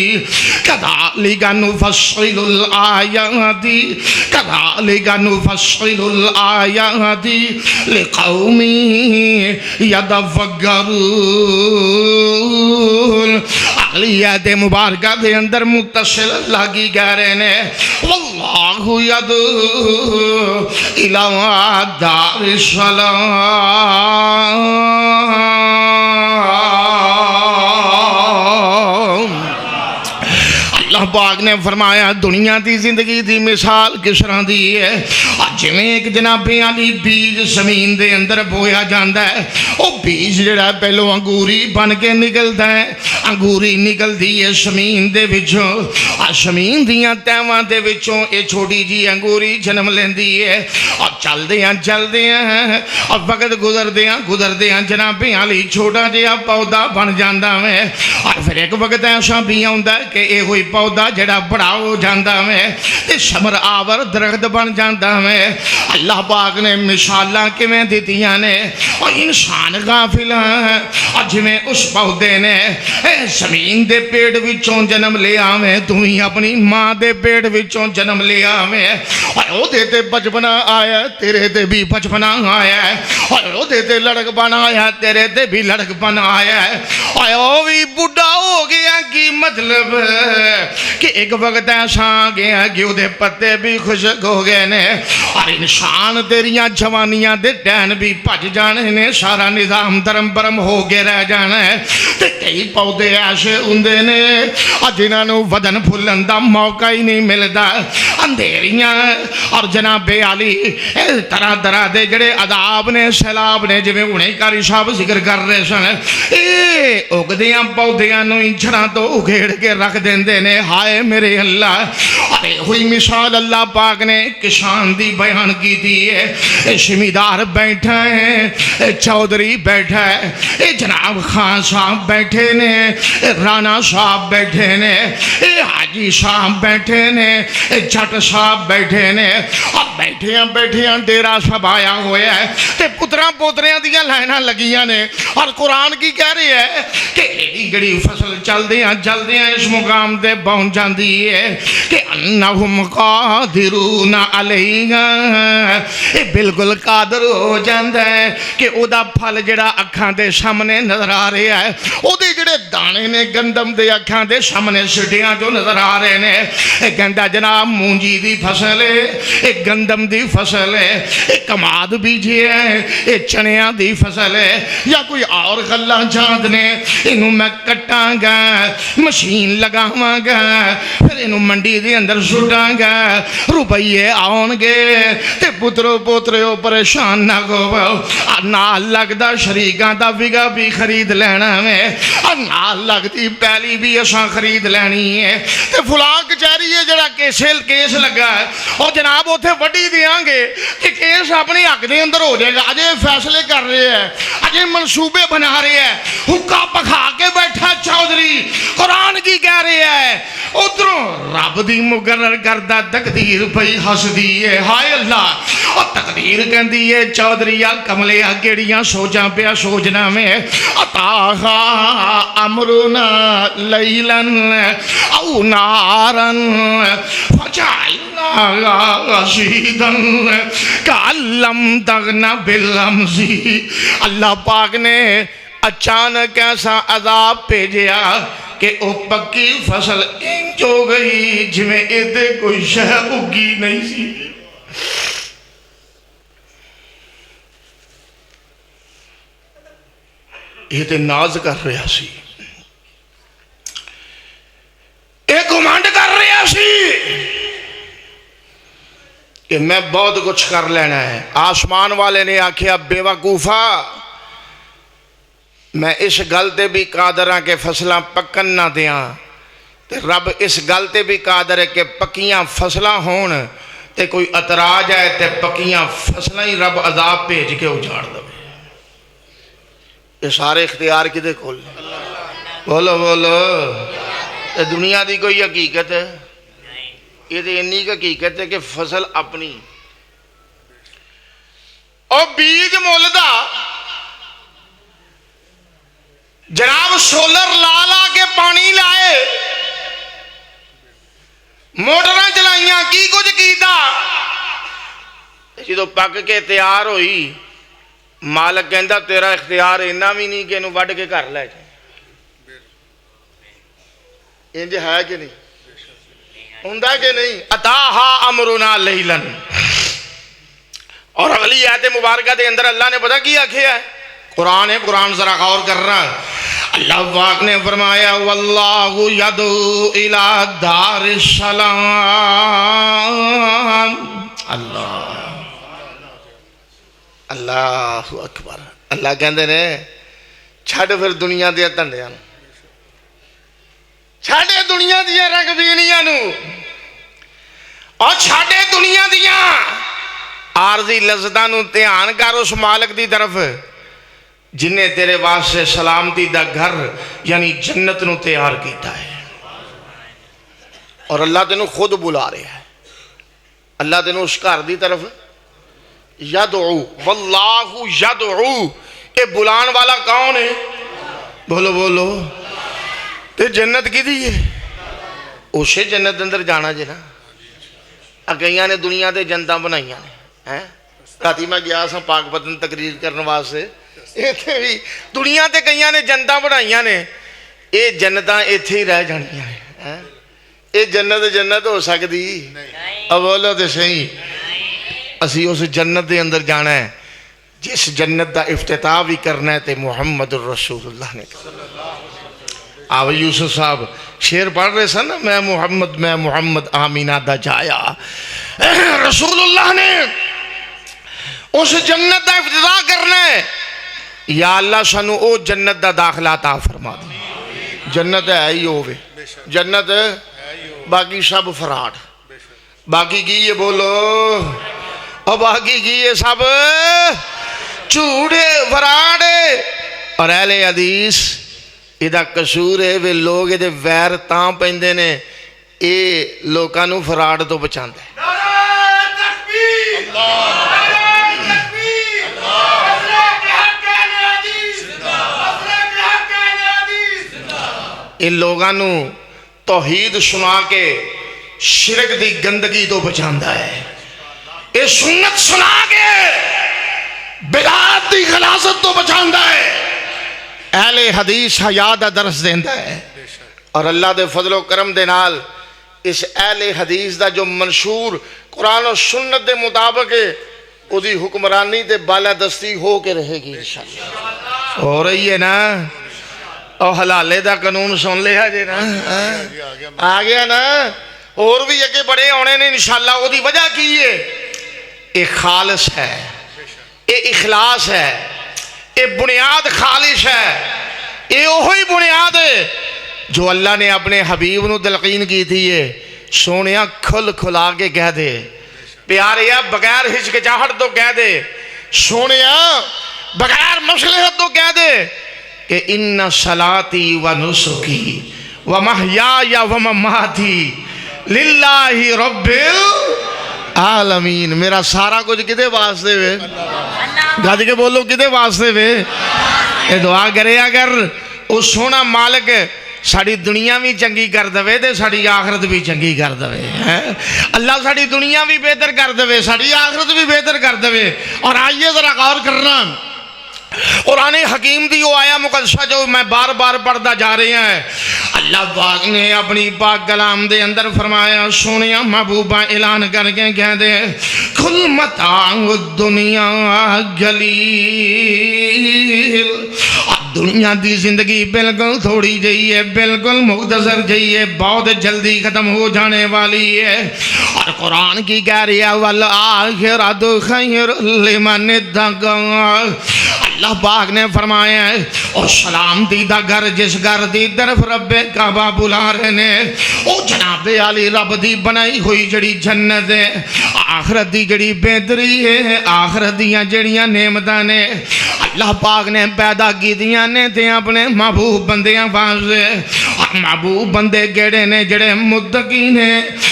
A: كذلك نفصل الآيات كذلك نفصل الآيات لقوم يتفكرون اقلیت مبارکہ دے اندر متصل اللہ کی کہہ رہے ہیں واللہ یدعو الی دار السلام اللہ پاک نے فرمایا دنیا دی زندگی دی مثال کس طرح دی ہے جویں ایک جناب علی بیج زمین دے اندر بویا جاندا ہے او بیج جڑا پہلو انگوری بن کے نکلدا ہے انگوری نکلدی ہے زمین دے وچوں زمین دیاں تہواں دے وچوں اے چھوٹی جی انگوری جنم لیندی ہے اور چلدیاں اور وقت گزردیاں جناب علی چھوٹا جہا پودا بن جاندا ہے اور پھر ایک وقت ایسا بھی آوندا ہے کہ اے ہوئی پودا جڑا بڑا ہو جاندا ہے تے ثمر آور درخت بن جاندا ہے اللہ پاک نے مثالاں کیویں دتیاں نے اور انسان غافل ہے اور جویں اس پودے نے زمین دے پیڑ وچوں جنم لے آویں تو ہی اپنی ماں دے پیڑ وچوں جنم لے آویں اور او دے تے بچپنا آیا تیرے تے بھی بچپنا آیا اور او دے تے لڑک بنا آیا تیرے تے بھی لڑک بنا آیا اور او بھی بڑھا ہو گیا کی مطلب کہ ایک وقت ایسا گیا کہ او دے پتے بھی خشک ہو گئے نے اور انسان تیریاں جوانیاں دے ٹین بھی پج جانے نے سارا نظام درم برم ہو کے رہ جانا ہے تے کئی پودے ایسے ہوندے نے اور جنہاں نو ودن پھلن دا موقع ہی نہیں ملدا اندھیریاں اور جناب علی طرح طرح دے جڑے عذاب نے سیلاب نے جویں انہیں کاری صاحب ذکر کر رہے سن اے اگدیاں پودیاں نو جڑاں تو اگھیڑ کے رکھ دیندے نے ہائے میرے اللہ ارے ہوئی مثال اللہ پاک نے کسان دی بیان کی دی ہے شمیدار بیٹھا ہے چودھری بیٹھا ہے جناب خان صاحب بیٹھے نے رانا صاحب بیٹھے نے حاجی صاحب بیٹھے نے جٹ صاحب بیٹھے نے اور بیٹھیاں ڈیرا سب آیا ہویا ہے تے پتراں پوتریاں دیاں لائناں لگیاں نے اور قرآن کی کہہ رہی ہے کہ ایڈی گڑی فصل چل دیاں اس مقام دے پہنچ جاندی ہے کہ انہم قادرون علیہا بالکل قادر ہو جاندہ ہے کہ او دا پھل جڑا اکھاں دے سامنے نظر آ رہا ہے او دے جڑے دانے نے گندم دے اکھاں دے سامنے سٹیاں جو نظر آ رہے نے ایک گھنٹہ جناب مونجی دی فصل ہے ایک گندم دی فصل ہے ایک کماد بیجی ہے ایک چنیاں دی فصل ہے یا کوئی اور غلہ جاند نے انہوں میں کٹاں گا مشین لگاواں گا پھر انہوں منڈی دے اندر سٹاں گا روپیے آن گے تے پترو پوتریو پریشان نہ گو نال لگدا شریکاں دا وگا بھی خرید لینا میں نال لگتی پہلی بھی اساں خرید لینی ہے تے فلاں کچہری ہے جڑا کیس لگا ہے اور جناب اوتھے وڈی دیاں گے کہ کیس اپنی حق دے اندر ہو جائے گا اجے فیصلے کر رہے ہیں اجے منصوبے بنا رہے ہیں حکا پکھا کے بیٹھا چودھری قرآن کی کہہ رہے ہیں ادھروں رب دی مقرر کردہ تقدیر پئی ہس دی ہے ہائے اللہ اور تقدیر کہندی ہے چودھریاں کملیاں کیڑیاں سوچاں پیا سوچنا میں عطاہا امرنا لیلاً او ناراً فجعلنا غشیدن کعلم تغن بالامسی. اللہ پاک نے اچانک ایسا عذاب بھیجیا کہ او پکی فصل انج ہو گئی جویں ایدے کوئی شے اگی نہیں سی. یہ تے ناز کر رہا سی, یہ گھمنڈ کر رہا سی کہ میں بہت کچھ کر لینا ہے. آسمان والے نے آکھیا بے وقوفا میں اس گل تے بھی قادر ہاں کہ فصلاں پکن نہ دیاں, تے رب اس گل تے بھی قادر ہے کہ پکیاں فصلاں ہون تے کوئی اعتراض آئے تے پکیاں فصلاں ہی رب عذاب بھیج کے اجاڑ دے. یہ سارے اختیار کدے کول؟ بولو بولو. یہ دنیا دی کوئی حقیقت ہے؟ یہ تو انی کی حقیقت ہے کہ فصل اپنی اور بیج مولدہ جناب سولر لا کے پانی لائے, موٹراں چلائیاں, کی کچھ کیتا, جدو پک کے تیار ہوئی مالک کہندا تیرا اختیار اینا بھی نہیں کہ انہوں وڈ کے گھر لے جائے. انج ہے کہ نہیں ہوندا کہ نہیں؟ اتاہا امرنا لیلن. اور اگلی آیت مبارکہ دے اندر اللہ نے پتہ کیا کیا ہے؟ قرآن ہے, قرآن ذرا غور کر رہا ہے. اللہ پاک نے فرمایا واللہ یدعو الی دار السلام. اللہ اکبر. اللہ کہندے نے چھڈ پھر دنیا دے دھندیاں نوں, چھاڑے دنیا دیا رگبینیاں نو, اور چھاڑے دنیا دیا عارضی لذتاں نو, دھیان کر اس مالک دی طرف جن نے تیرے واسطے سلامتی دا گھر یعنی جنت نو تیار کیتا ہے. اور اللہ تینوں خود بلا رہا ہے, اللہ تینوں اس گھر دی طرف یدعو, واللہ یدعو. اے بلان والا کون ہے؟ بولو بولو. تے جنت کی دی ہے؟ اسے جنت اندر جانا جی نا. اگیاں نے دنیا دے جنتاں بنائیاں نے. راتی میں گیا سا پاک پتن تقریر کرنے واسطے, ایتھے بھی دنیا تے کئیاں نے جنتاں بنائیاں نے. اے جنتاں ایتھے ہی رہ جانیاں ہیں. اے جنت ہو سکتی؟ اب بولو تے صحیح. اسی اس جنت دے اندر جانا ہے جس جنت دا افتتاح بھی کرنا ہے تے محمد الرسول اللہ نے. آو یوسف صاحب شیر پڑھ رہے سن نا, میں محمد آمینہ دا جایا. رسول اللہ نے اس جنت دا افتتاح کرنا ہے. یا اللہ سانو او جنت دا داخلہ عطا فرما دے. جنت ہے ہی ہووے, جنت باقی سب فراڈ, باقی کی یہ بولو, اور باقی کی یہ سب جھوٹے فراڈ. اور اہل حدیث یہ قصور ہے وہ لوگ یہ ویر تاں پیندے نے یہ لوکاں نو فراڈ تو بچاندے. ان لوگاں نو توحید سنا کے شرک دی گندگی تو بچاندا ہے. یہ سنت سنا کے بدعت دی غلاظت تو بچاندا ہے. اہل حدیث حیا دا درس دیندا ہے. اور اللہ دے فضل و کرم دے نال اس اہل حدیث دا جو منشور قرآن و سنت دے مطابق ہے او دی حکمرانی تے بالادستی ہو کے رہے گی انشاءاللہ. ہو رہی ہے نا؟ اور حلالے دا قانون سن لیا جے نا, آ گیا نا. اور بھی اگے بڑے ہونے نے انشاءاللہ. او دی وجہ کی ہے؟ اے خالص ہے, اے اخلاص ہے, اے بنیاد خالص ہے. اے وہی بنیاد ہے جو اللہ نے اپنے حبیب نو تلقین کی تھی. ہے سونیا کھل کھلا کے کہہ دے, پیاریا بغیر ہچکچاہٹ تو کہہ دے, سونیا بغیر مصلحت تو کہہ دے کہ ان صلاتی و نسکی و محیای و مماتی للہ رب العالمین. میرا سارا کچھ کدے واسطے وے؟ گج کے بولو کدے واسطے وے؟ یہ دعا کرے اگر او سونا مالک ساری دنیا بھی چنگی کر دے تے ساری آخرت بھی چنگی کر دے. اللہ ساری دنیا بھی بہتر کر دے ساری آخرت بھی بہتر کر دے. اور آئیے ذرا غور کرنا قرآن حکیم دی وہ آیا مقدسہ جو میں بار بار پڑھتا جا رہے ہیں. اللہ پاک نے اپنی پاک کلام دے اندر فرمایا سونیا محبوبہ اعلان کر کے کہہ دے کل متاع الدنیا قلیل. دنیا دی زندگی بالکل تھوڑی جئی ہے بالکل مختصر جئی ہے بہت جلدی ختم ہو جانے والی ہے. اور قرآن کی کہہ رہی ہے والآخرۃ خیر لمن اتقی. اللہ پاک نے فرمایا ہے اور سلامتی دا گھر جس گھر دی طرف رب کعبہ بلا رہے نے او جناب علی رب دی بنائی ہوئی جڑی جنت ہے آخرت دی جڑی بہتری ہے آخرت دیاں جڑیاں نعمتاں نے اللہ پاک نے پیدا کی دیاں نے تے اپنے محبوب بندیاں واسطے. اور محبوب بندے کیڑے نے جڑے متقی نے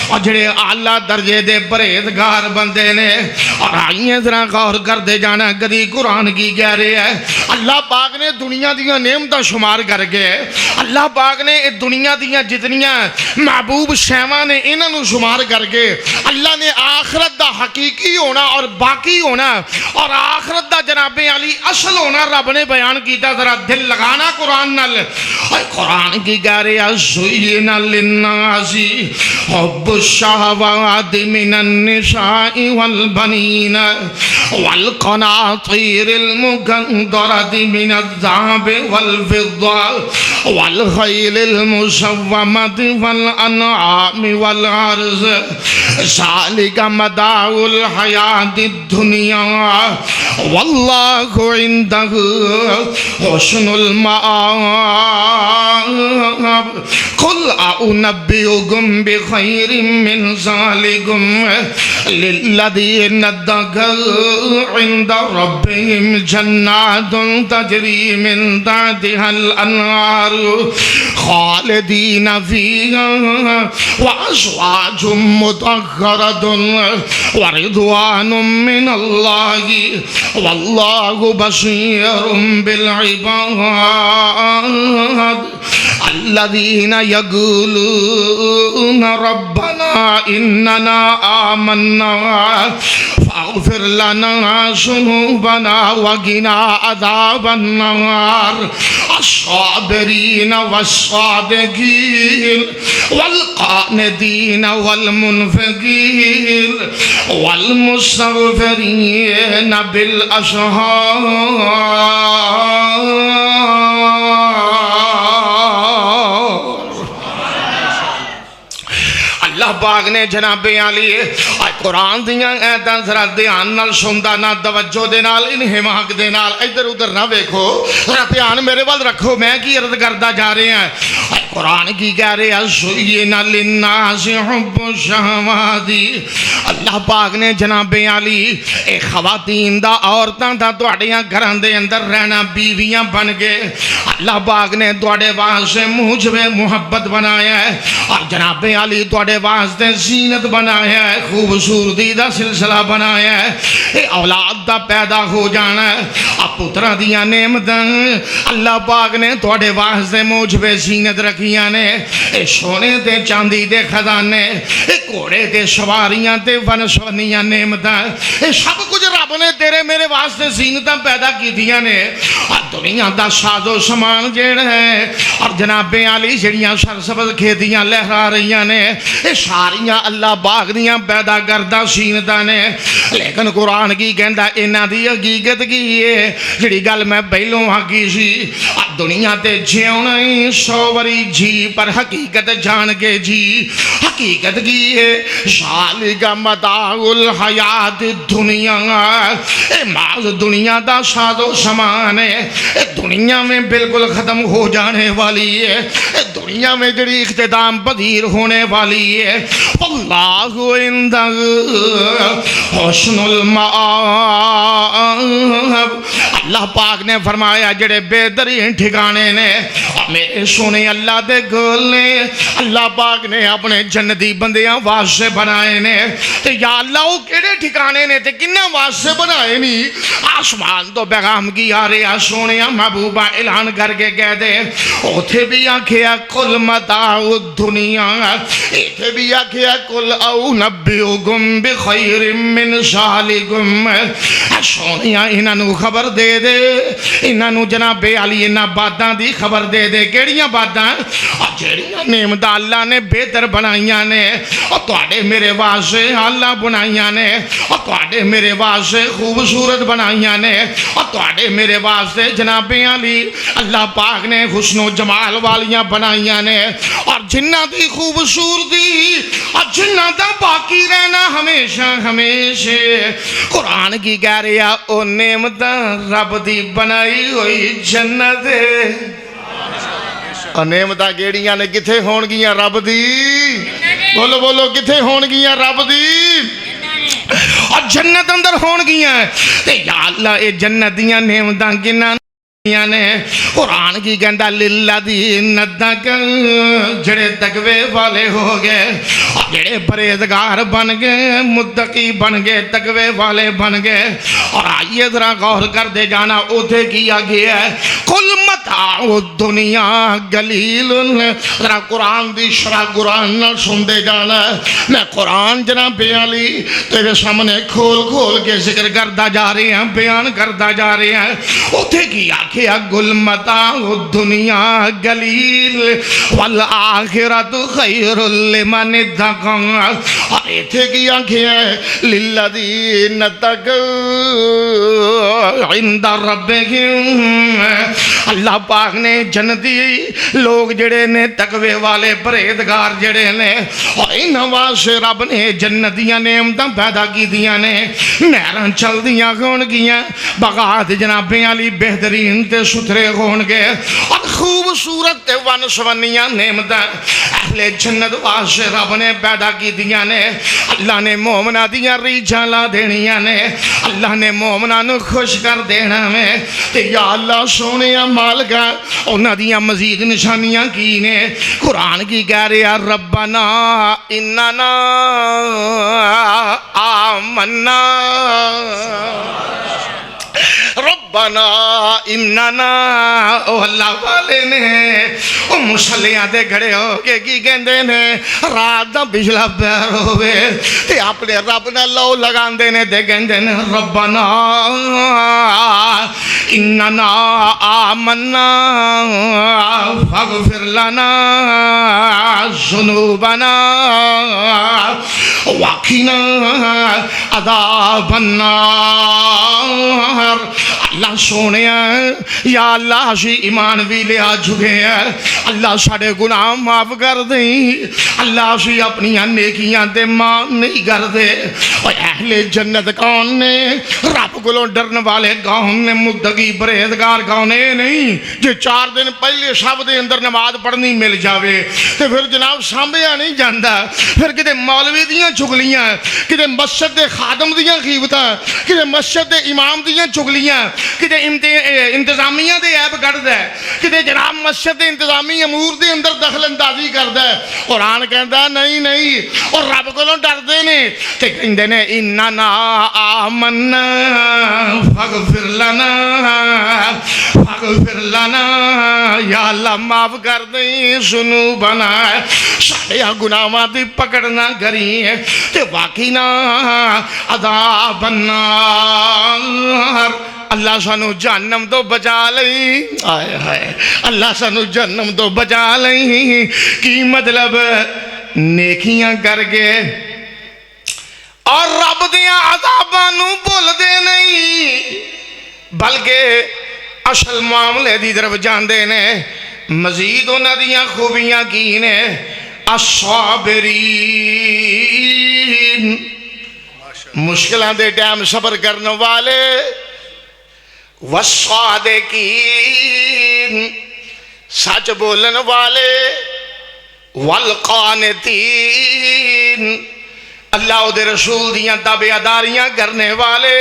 A: اور جڑے اعلیٰ درجے دے پرہیزگار بندے نے. اور آئیے ذرا غور کرتے جانا کدی قرآن کی کہہ رہے ہے اللہ پاک نے دنیا دیاں نعمتاں شمار کر کے اللہ پاک نے دنیا دیاں جتنیاں محبوب شیواں نے انہاں نو شمار کر کے اللہ نے آخرت دا حقیقی ہونا اور باقی ہونا اور آخرت دا جناب علی اصل ہونا رب نے بیان کیتا. ذرا دل لگانا قرآن نال. قرآن کی کہہ رہے ہیں زُيِّنَ لِلنَّاسِ حُبُّ الشَّهَوَاتِ مِنَ النِّسَاءِ وَالْبَنِينَ وَالْقَنَاطِيرِ الْمُقَنطَرَةِ مِنَ الذَّهَبِ وَالْفِضَّةِ وَالْخَيْلِ الْمُسَوَّمَةِ وَالْأَنْعَامِ وَالْحَرْثِ ذَلِكَ مَتَاعُ الْحَيَاةِ الدُّنْيَا وَاللَّهُ عِندَهُ حُسْنُ الْمَآبِ. قُلْ أُنَبِّئُكُم بِخَيْرٍ مِّن ذَلِكُمْ لِلَّذِينَ اتَّقَوْا عِندَ رَبِّهِمْ جَنَّاتٌ تَجْرِي مِن تَحْتِهَا الْأَنْهَارُ خَالِدِينَ فِيهَا وَأَزْوَاجٌ مُطَهَّرَةٌ وَرِضْوَانٌ مِّنَ اللَّهِ وَاللَّهُ بَصِيرٌ بِالْعِبَادِ. الذين يقولون ربنا إننا آمنا فاغفر لنا ذنوبنا وقنا عذاب النار. الصابرين والصادقين والقانتين والمنفقين والمستغفرين بالأسحار. اللہ پاک نے جناب علی قرآن دیاں ایتاں ذرا دھیان نال سندا نہ توجہ دے نال انہماک دے نال ادھر ادھر نہ ویکھو ذرا دھیان میرے ول رکھو میں کی عرض کردا جا رہے ہیں. قرآن کی کہہ رہے ہیں زُيِّنَ لِلنَّاسِ حُبُّ الشَّهَوَاتِ. اللہ پاک نے جناب علی اے خواتین دا عورتاں دا تواڈیاں گھراں دے اندر رہنا بیویاں بن گئے اللہ پاک نے تواڈے واسطے موجب محبت بنایا ہے اور جناب علی تواڈے واسطے زینت بنایا ہے خوبصورتی دا سلسلہ بنایا ہے. اے اولاد دا پیدا ہو جانا ہے پتراں دیاں نعمتاں اللہ پاک نے تواڈے واسطے موجب زینت رکھیاں نے. اے سونے تے چاندی دے خزانے اے گھوڑے تے سواریاں تے فنسونیاں نعمتاں اے سب کچھ رب نے تیرے میرے واسطے زینتاں پیدا کیتیاں نے. دنیا دا ساز و سامان جیڑا ہے اور جناب علی جڑیاں سرسبز کھیتیاں لہرا رہیاں نے اے ساریاں اللہ پاک دیاں پیدا کردہ زینتاں نے. لیکن قرآن کی کہندا انہاں دی حقیقت کی ہے جڑی گل میں پہلوں آکی سی دنیا تے جیونا ہی 100 وری جی پر حقیقت جان کے جی. حقیقت کی ہے ذالک متاع الحیات الدنیا. اے ماز دنیا دا ساز و سامان ہے اے دنیا میں بالکل ختم ہو جانے والی ہے اے دنیا میں جڑی اختتام پذیر ہونے والی ہے. اللہ عندہ حسن المآب. اللہ پاک نے فرمایا جڑے بہترین ٹھکانے نے میرے سونے اللہ دے گل نے اللہ پاک نے اپنے جنتی بندیاں واسطے بنائے نے. تے یا اللہ وہ کیڑے ٹھکانے نے تے کنہ واسطے بنائے نہیں آسمان تو پیغام کی آ رہا سونے محبوبہ اعلان کر کے کہہ دے اوتھے بھی آکھیا کل متاع الدنیا ایتھے بھی آکھیا کل او نبئکم بخیر من ذالکم سونیا انہاں نو خبر دے دے انہاں نو جناب علی انہاں باتاں دی خبر دے دے کیڑیاں باتاں جیڑیاں نعمتاں اللہ نے بہتر بنائیاں نے اور تواڈے میرے واسطے اللہ بنائیاں نے اور تواڈے میرے واسطے خوبصورت بنائیاں نے اور تواڈے میرے واسطے جناب علی اللہ پاک نے حسن و جمال والیاں بنائیاں نے اور جنہ دی خوبصورتی اور جنہ دا باقی رہنا ہمیشہ ہمیشہ قرآن کی کہہ رہا او نعمتاں رب دی بنائی ہوئی جنت اور نعمتاں کیڑیاں نے کتھے ہون گیاں رب دی بولو بولو کتھے ہون گیاں رب دی اور جنت اندر ہون گیاں تے یا اللہ اے جنت دیاں نعمتاں کناں نے قرآن کی کہندا للذین اتقوا جڑے تقوی والے ہو گئے اور جڑے پرہیزگار بن گئے متقی بن گئے تقوی والے بن گئے اور آئیے ذرا غور کر دے جانا اوتھے کیا گیا ہے کل متاع الدنیا قلیل ذرا قرآن دی شرح قرآن نہ سن دے جانا میں قرآن جناب علی تیرے سامنے کھول کھول کے ذکر کرتا جا رہے ہیں بیان کرتا جا رہے ہیں اوتھے کیا کہ گل متاع الدنیا قلیل والآخرۃ خیر لمن اتقى اور ایتھے کی آنکھیں ہیں للذین اتقوا عند ربهم اللہ پاک نے جنتی لوگ جڑے نے تقوی والے پرہیزگار جڑے نے اور انہاں واسطے رب نے جنتیاں نعمتاں پیدا کی دیاں نے نہراں چل دیاں ہون گیاں باغات جناب علی بہترین تے ستھرے ہون گے اور خوبصورت تے ون سونیاں نعمتاں اہل جنت واسطے رب نے پیدا کی دیاں نے اللہ نے مومنہ دیاں ریجھاں لا دینیاں نے اللہ نے مومنہ نو خوش کر دینا میں تے یا اللہ سونے مالکا انہاں دیاں مزید نشانیاں کی نے قرآن کی کہہ رہا ربنا اننا آمنا ربنا اننا او اللہ والے نے او مسلیاں دے گھڑے ہو کے کی کہندے نے رات دا بجلا پیر ہوئے تے اپنے رب نے لو لگان دے نے تے کہندے نے ربنا اننا آمنا فاغفر لنا ذنوبنا وقنا عذاب النار اللہ سونیا یا اللہ اسی ایمان بھی لیا جھگے ہیں اللہ ساڑے گناہ معاف کر دیں اللہ اسی اپنی نیکیاں دے مان نہیں کر دے اور اہل جنت کون نے رب کو ڈرن والے کون نے متقی پرہیزگار کون ہے نہیں جو 4 دن پہلے شب دے اندر نماز پڑھنی مل جاوے تو پھر جناب سامبیا نہیں جاندا پھر کتے مولوی دیاں چگلیاں کتے مسجد دے خادم دیاں غیبتاں کتے مسجد دے امام دیاں چگلیاں کتے انتظامیہ دے عیب کردہ ہے کتے جناب مسجد دے انتظامی امور دے اندر دخل اندازی کردہ ہے قرآن کہندہ نہیں نہیں اور رب کو ڈر دے نے تے کہندے نے اننا آمنا فاغفر لنا یا اللہ معاف کر دیں ذنوبنا ساڑے گناہاں دی پکڑنا کری تے واقعی نا عذاب النار اللہ سانو جہنم تو بچا لئی آئے ہائے اللہ سانو جہنم تو بچا لئی کی مطلب نیکیاں کر کے اور رب دیاں عذاباں نو بھول دے نہیں بلکہ اصل معاملے دی طرف جاندے نے مزید انہاں دیاں خوبیاں کی نے الصابرین مشکلوں دے ٹائم صبر کرنے والے والصادقین سچ بولن والے والقانتین اللہ دے رسول دیاں تابعداریاں کرنے والے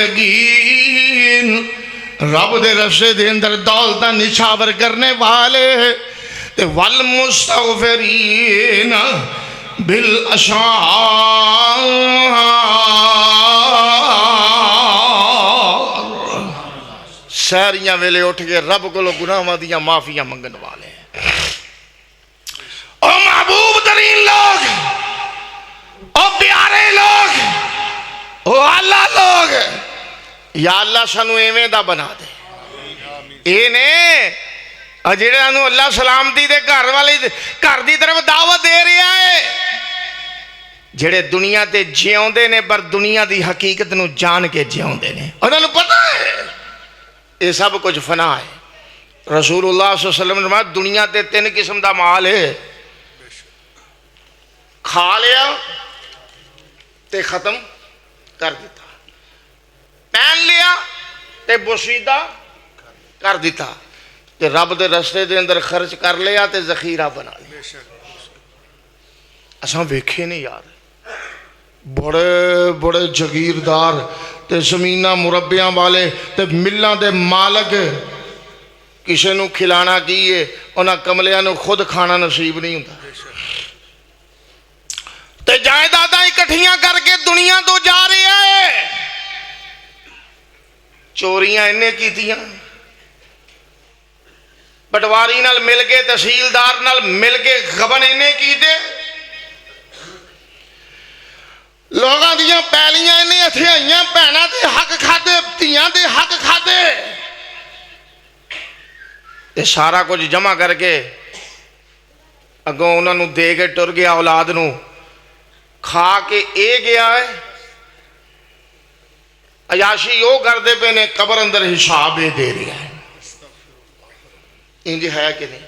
A: والمنفقین رب دے رسے دے اندر دولتاں نچھاور کرنے والے والمستغفرین بالاشعار سحریاں ویلے اٹھ کے رب کو گناہاں دیاں معافیاں منگن والے او محبوب ترین لوگ، او پیارے لوگ، او اللہ لوگ، یا اللہ سانو ایویں دا بنا دے. اے نے جڑے انہوں اللہ سلامتی دے گھر والے گھر دی طرف دعوت دے رہا ہے، جڑے دنیا تے جیوندے نے پر دنیا دی حقیقت نو جان کے جیوندے نے. انہوں نے پتہ ہے یہ سب کچھ فنا ہے. رسول اللہ صلی اللہ علیہ وسلم نے فرمایا دنیا تے 3 قسم دا مال ہے، کھا لیا تے ختم کر دیتا، پہن لیا تے بوسیدہ کر دیتا، تے رب دے رستے دے اندر خرچ کر لیا تے ذخیرہ بنا لیا. اساں ویکھے نہیں یار بڑے بڑے جگیردار تے زمیناں مربیاں والے تے ملاں دے مالک کسے نو کھلانا کیے انہاں کملیاں نو خود کھانا نصیب نہیں ہوندا تے جائیداداں اکٹھیاں کر کے دنیا تو جا رہا ہے. چوریاں انہیں کیتیاں، پٹواری نال مل کے تحصیلدار نال مل کے غبن انہیں کیتے، لوگاں دیاں پیلیاں انہیں اتھیائیاں پہنا دے حق کھادے، تیاں دے حق کھادے. یہ سارا کچھ جمع کر کے اگوں انہوں نے دے کے ٹر گیا اولاد نو، کھا کے اے گیا ہے عیاشی یوں کردے پہ نے قبر اندر حساب دے رہا ہے. انج ہے کہ نہیں؟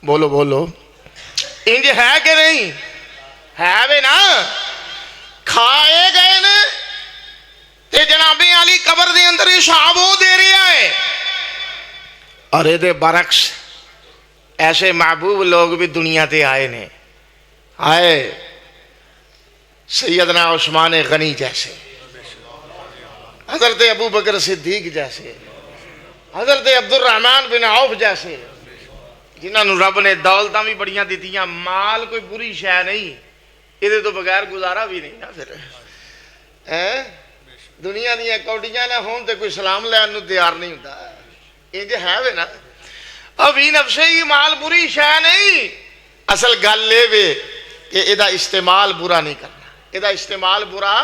A: بولو بولو انج ہے کہ نہیں؟ ہے بے نا. کھائے گئے نے تے جناب علی قبر دے اندر حساب وہ دے رہا ہے. اور یہ دے برعکس ایسے محبوب لوگ بھی دنیا تے آئے نے، آئے سیدنا عثمان غنی جیسے، حضرت ابو بکر صدیق جیسے، حضرت عبد الرحمن بن عوف جیسے، جنہاں نو رب نے دولتاں بھی بڑیاں دیتیاں. مال کوئی بری شے نہیں، یہ تو بغیر گزارا بھی نہیں نا. پھر دنیا دیاں کوٹیاں نہ ہون تے کوئی سلام لین نو تیار نہیں ہوتا. انج ہے وے نا. ابھی نفسے ہی مال بری شے نہیں، اصل گل لے وے کہ یہ استعمال برا نہیں کرنا، یہ استعمال برا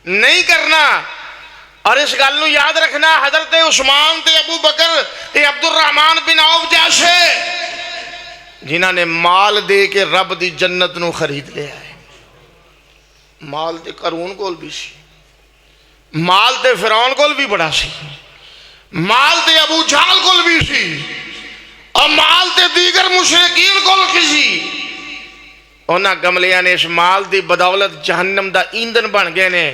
A: نہیں کرنا. اور اس گل نو یاد رکھنا، حضرت عثمان تے ابو بکر تے عبد الرحمن بن عوف جیسے جنہاں نے مال دے کے رب دی جنت نو خرید لیا ہے. مال تے قارون کول بھی سی، مال تے فرعون کول بھی بڑا سی، مال تے ابو جہل کول بھی سی، اور مال تے دیگر مشرکین کول کسی. انہاں کملیاں نے اس مال دی بدولت جہنم دا ایندھن بن گئے نے.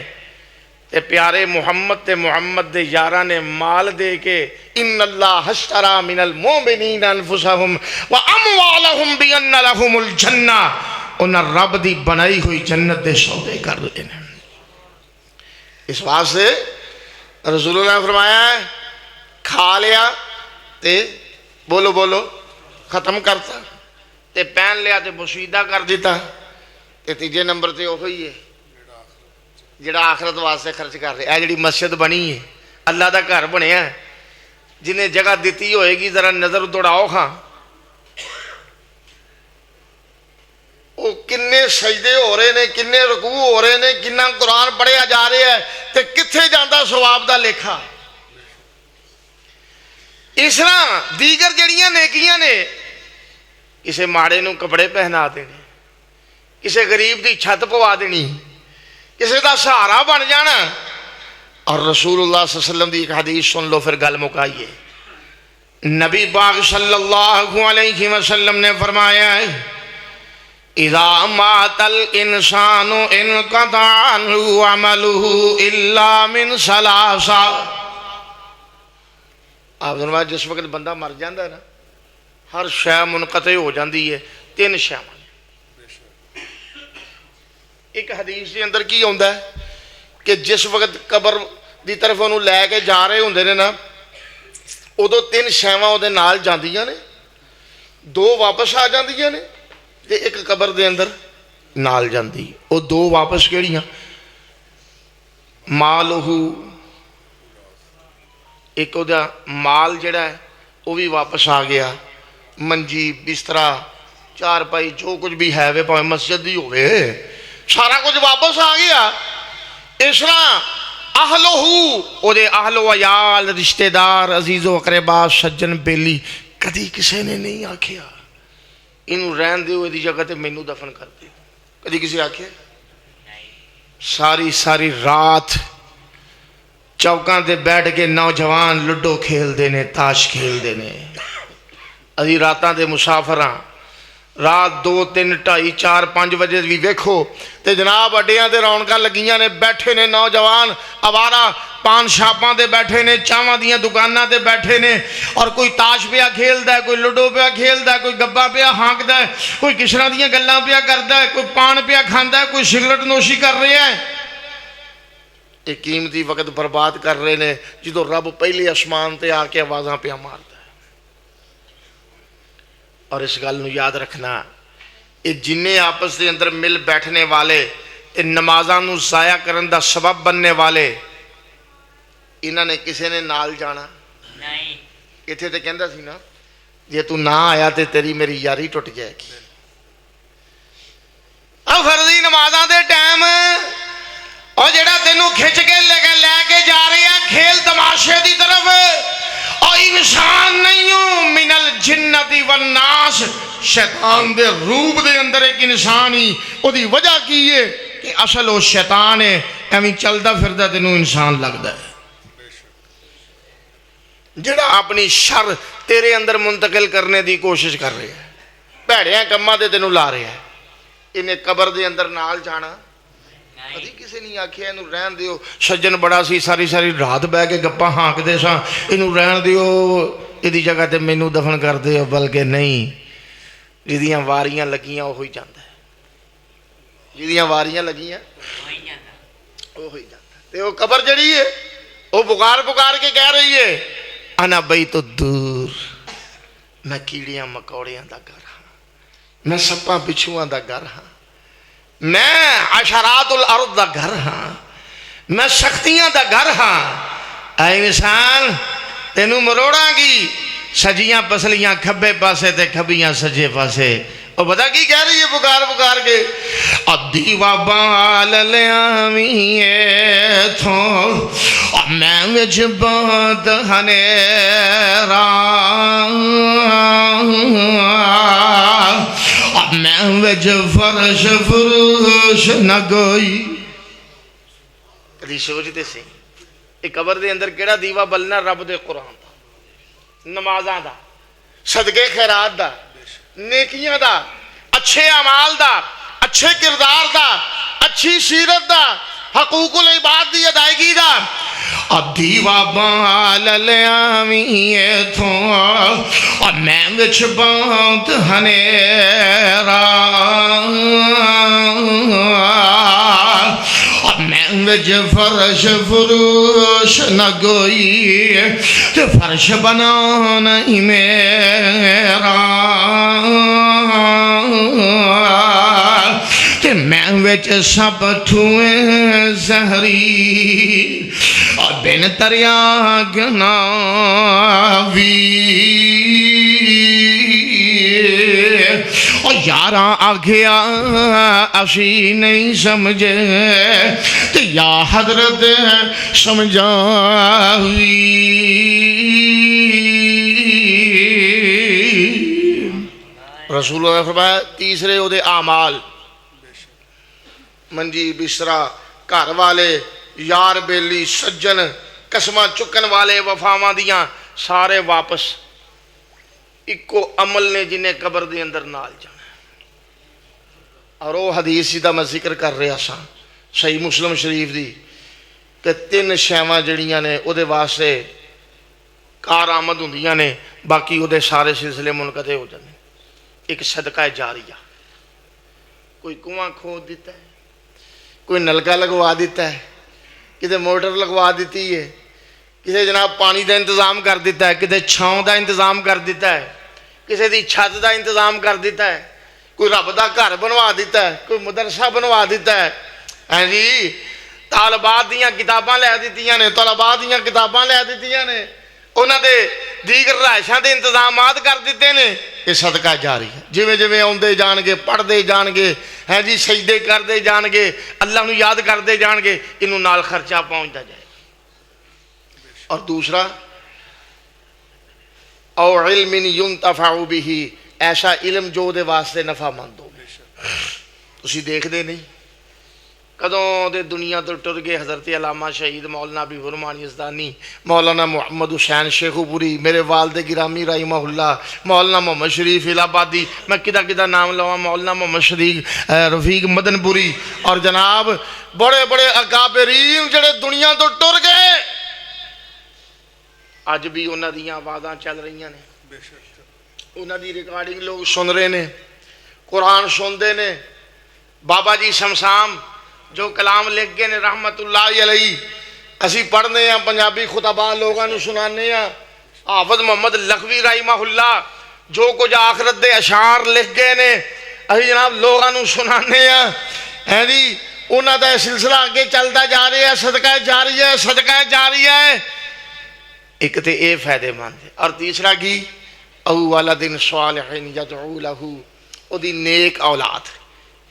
A: تے پیارے محمد تے محمد دے یاراں نے مال دے کے ان اللہ اشترى من المؤمنین انفسهم واموالهم بان لهم الجنہ، انہاں رب دی بنائی ہوئی جنت دے سودے کر لے نے. اس واسطے رسول اللہ نے فرمایا ہے کھا لیا تے بولو بولو ختم کرتا، تے پہن لیا تے بوسیدہ کر دیتا، تے تیجے نمبر تے وہی ہے جڑا آخرت واسطے خرچ کر رہے. اے جڑی مسجد بنی ہے اللہ دا گھر بنیا ہے، جنہیں جگہ دیتی ہوئے گی ذرا نظر دوڑاؤ ہاں، وہ کنے سجدے ہو رہے نے، کنے رکوع ہو رہے نے، کنا قرآن پڑھیا جا رہا ہے، تے کتھے جاندا ثواب دا لیکھا. اس طرح دیگر جڑیاں نیکیاں نے، کسے ماڑے نو کپڑے پہنا دینے، کسے غریب دی چھت پوا دینی، کسی دا سہارا بن جانا. اور رسول اللہ صلی اللہ علیہ وسلم دی ایک حدیث سن لو پھر گل مکائیے. نبی پاک صلی اللہ علیہ وسلم نے فرمایا ہے اذا مات الانسان انقطع عنہ عملہ الا من ثلاثہ. آپ نے جس وقت بندہ مر جاندہ ہے نا، ہر شے منقطع ہو جاندی ہے 3 شے. ایک حدیث کے اندر کی ہوندہ ہے کہ جس وقت قبر دی طرف انہوں لے کے جا رہے ہوندے نے نا، ادو 3 شیواں وہ نال جاندیاں نے، 2 واپس آ جاندیاں نے تے ایک قبر دے اندر نال جاندی. وہ 2 واپس کیڑیاں؟ مالہ ایک وہ مال جڑا ہے وہ بھی واپس آ گیا، منجی بسترا چار پائی جو کچھ بھی ہے وے پاویں مسجد ہی ہوئے سارا کچھ واپس آ گیا۔ اس طرح اہل و عیال رشتہ دار عزیز و اقربا سجن بیلی کدی کسی نے نہیں آکھیا انہوں رہن دیو یہ جگہ تے مینوں دفن کر دیو، کدی کسی آکھیا؟ ساری ساری رات چوکاں تے بیٹھ کے نوجوان لڈو کھیل دینے، تاش کھیل دینے، ابھی راتاں دے مسافراں رات 2 3 2:30 4 5 بجے بھی ویکھو تے جناب اڈیاں تے رونقاں لگیاں نے، بیٹھے نے نوجوان آوارہ پان شاپاں دے بیٹھے نے، چاواں دیاں دکاناں تے بیٹھے نے، اور کوئی تاش پیا کھیلدا ہے، کوئی لڈو پیا کھیلدا ہے، کوئی گبا پیا ہانکدا ہے، کوئی کس طرح دیاں گلاں پیا کردا ہے، کوئی پان پیا کھاندا ہے، کوئی سگریٹ نوشی کر رہا ہے۔ ایک قیمتی وقت برباد کر رہے نے جدو رب پہلے آسمان تے آ کے آوازاں پیا ماردا ہے۔ اور اس گل نو یاد رکھنا، یہ جنہیں آپس دے اندر مل بیٹھنے والے تے نمازاں نو ضائع کرن دا سبب بننے والے انہاں نے کسے نے نال جانا نہیں۔ اتھے تے کہندا سی نا جے تو نہ آیا تے تیری میری یاری ٹوٹ جائے گی۔ اب فرضی نمازاں دے ٹائم اور جڑا تینوں کھچ کے لے کے جا رہے ہیں کھیل تماشے دی طرف، اور انسان نہیں ہوں من الجنت والناس، شیطان دے روپ دے اندر ایک انسان ہی، او دی وجہ کی ہے کہ اصل وہ شیطان ہے، ایویں چلدا پھردا تینوں انسان لگدا ہے، جڑا اپنی شر تیرے اندر منتقل کرنے دی کوشش کر رہے ہیں، بھڑیاں کماں تے تینوں لا رہے ہیں۔ انہیں قبر دے اندر نال جانا کدی کسی نہیں آکھیا انہوں رہن دیو، سجن بڑا سی ساری ساری رات بہ کے گپاں ہانک دے ساں، انہوں رہن دیو یہ جگہ تے مینوں دفن کر دیو، بلکہ نہیں، جدیاں واریاں لگیاں وہ ہوئی جاندا ہے، جدیاں واریاں لگیاں وہ ہوئی جاندا ہے۔ تے وہ قبر جڑی ہے وہ پکار کے کہہ رہی ہے انا بیت الدور، میں کیڑیاں مکوڑیاں دا گھر ہاں، میں سپاں بچھواں دا گھر ہاں، میں عشرات الارض دا گھر ہاں، میں شکتیاں دا گھر ہاں۔ اے انسان تینوں مروڑاں گی سجیاں پسلیاں کھبے پاسے تے کھبیاں سجے پاسے، اور پتہ کی کہہ رہی ہے پکار کے دیوا بال لیاویں ایتھوں میں وچ بات ہنیرا، میں وچ فرش فروش نہ گوئی۔ کدی سوچتے سی یہ قبر دے اندر کیڑا دیوا بلنا؟ رب دے قرآن دا، نمازاں دا، صدقے خیرات دا، نیکیاں دا، اچھے اعمال دا، اچھے کردار دا، اچھی سیرت دا، حقوق العباد دی ادائیگی دا۔ دیوا بال لیاویں ایتھوں اور میں وچ بات ہنیرا، اور میں وچ فرش فروش نہ گوئی، تے فرش بنانا ہی میرا، تے میں وچ سب ٹھوئے زہری اور بن تریاگ ناوی، اور یاراں آگیا اسی نہیں سمجھے تے یا حضرت سمجھاوی۔ رسول اللہ فرمایا تیسرے او دے اعمال، منجی بسترا گھر والے یار بیلی سجن قسماں چکن والے وفاواں دیاں سارے واپس، ایکو عمل نے جنہیں قبر دے اندر نال جانا۔ اور وہ حدیث جدا میں ذکر کر رہا سا صحیح مسلم شریف دی کہ 3 شیواں جڑیاں نے او دے واسطے کار آمد ہوندیاں نے، باقی او دے سارے سلسلے منقطع ہو جانے۔ ایک صدقہ جاریہ، کوئی کنواں کھود دیتا ہے، کوئی نلکا لگوا دیتا ہے، کسی موٹر لگوا دیتی ہے، کسی جناب پانی دا انتظام کر دیتا ہے، کسی چھاؤں دا انتظام کر دیتا ہے، کسی دی چھت دا انتظام کر دیتا ہے، کوئی رب دا گھر بنوا دیتا ہے، کوئی مدرسہ بنوا دیتا ہے، ہاں جی طالبات دیاں کتاباں لے دیتیاں نے، طلبات دیاں کتاباں لے دیتیاں نے، انہاں دے دیگر رہائشاں دے انتظامات کر دیتے نے، یہ صدقہ جاری ہے۔ جویں جویں آندے جان گے، پڑھدے جان گے، ہیں جی سجدے کردے جان گے، اللہ نو یاد کردے جان گے، انہوں نال خرچہ پہنچتا جائے۔ اور دوسرا او علم ينتفع به، ایسا علم جو دے واسطے نفع مند ہو۔ تسی دیکھ دے نہیں کدوں دے دنیا تو ٹر گئے حضرت علامہ شہید مولانا ابی فرمانی یزدانی، مولانا محمد حسین شیخو پوری، میرے والد گرامی رحمہ اللہ، مولانا محمد شریف الہ آبادی، میں کدہ نام لواں، مولانا محمد شریف رفیق مدن پوری، اور جناب بڑے بڑے اکابرین جڑے دنیا تو ٹر گئے، اج بھی انہاں دیاں آوازاں چل رہی ہیں، انہاں دی ریکارڈنگ لوگ سن رہے نے، قرآن سندے نے۔ بابا جی شمشام جو کلام لکھ گئے نے رحمت اللہ علیہ، اسی پڑھنے ہیں پنجابی خطبہ لوگاں نو سنانے ہیں۔ حافظ محمد لکھوی رحمہ اللہ جو کچھ آخرت دے اشعار لکھ گئے نے، اسی جناب لوگاں نو سنانے ہیں جی، انہاں دا سلسلہ آگے چلتا جا رہا ہے، صدقہ جاری ہے، صدقہ جاری ہے۔ ایک تے اے فائدے مند ہے، اور تیسرا کی او ولد صالح یدعو لہ، او دی نیک اولاد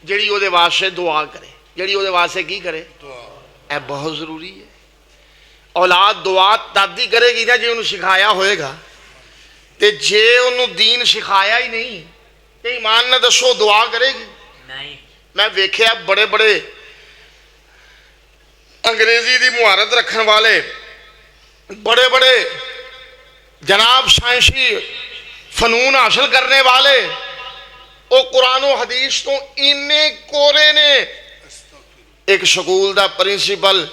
A: جڑی او دے واسطے دعا کرے، جڑی او دے واسطے کی کرے، اے بہت ضروری ہے۔ اولاد دعا دادی کرے گی نا جی انہوں سکھایا ہوئے گا، تے جے انہوں دین سکھایا ہی نہیں تے ایمان نہ دسو دعا کرے گی نہیں۔ میں ویکھیا بڑے بڑے انگریزی دی مہارت رکھن والے، بڑے بڑے جناب سائنسی فنون حاصل کرنے والے، او قرآن و حدیث تو انہیں کورے نے۔ ایک سکول دا پرنسپل،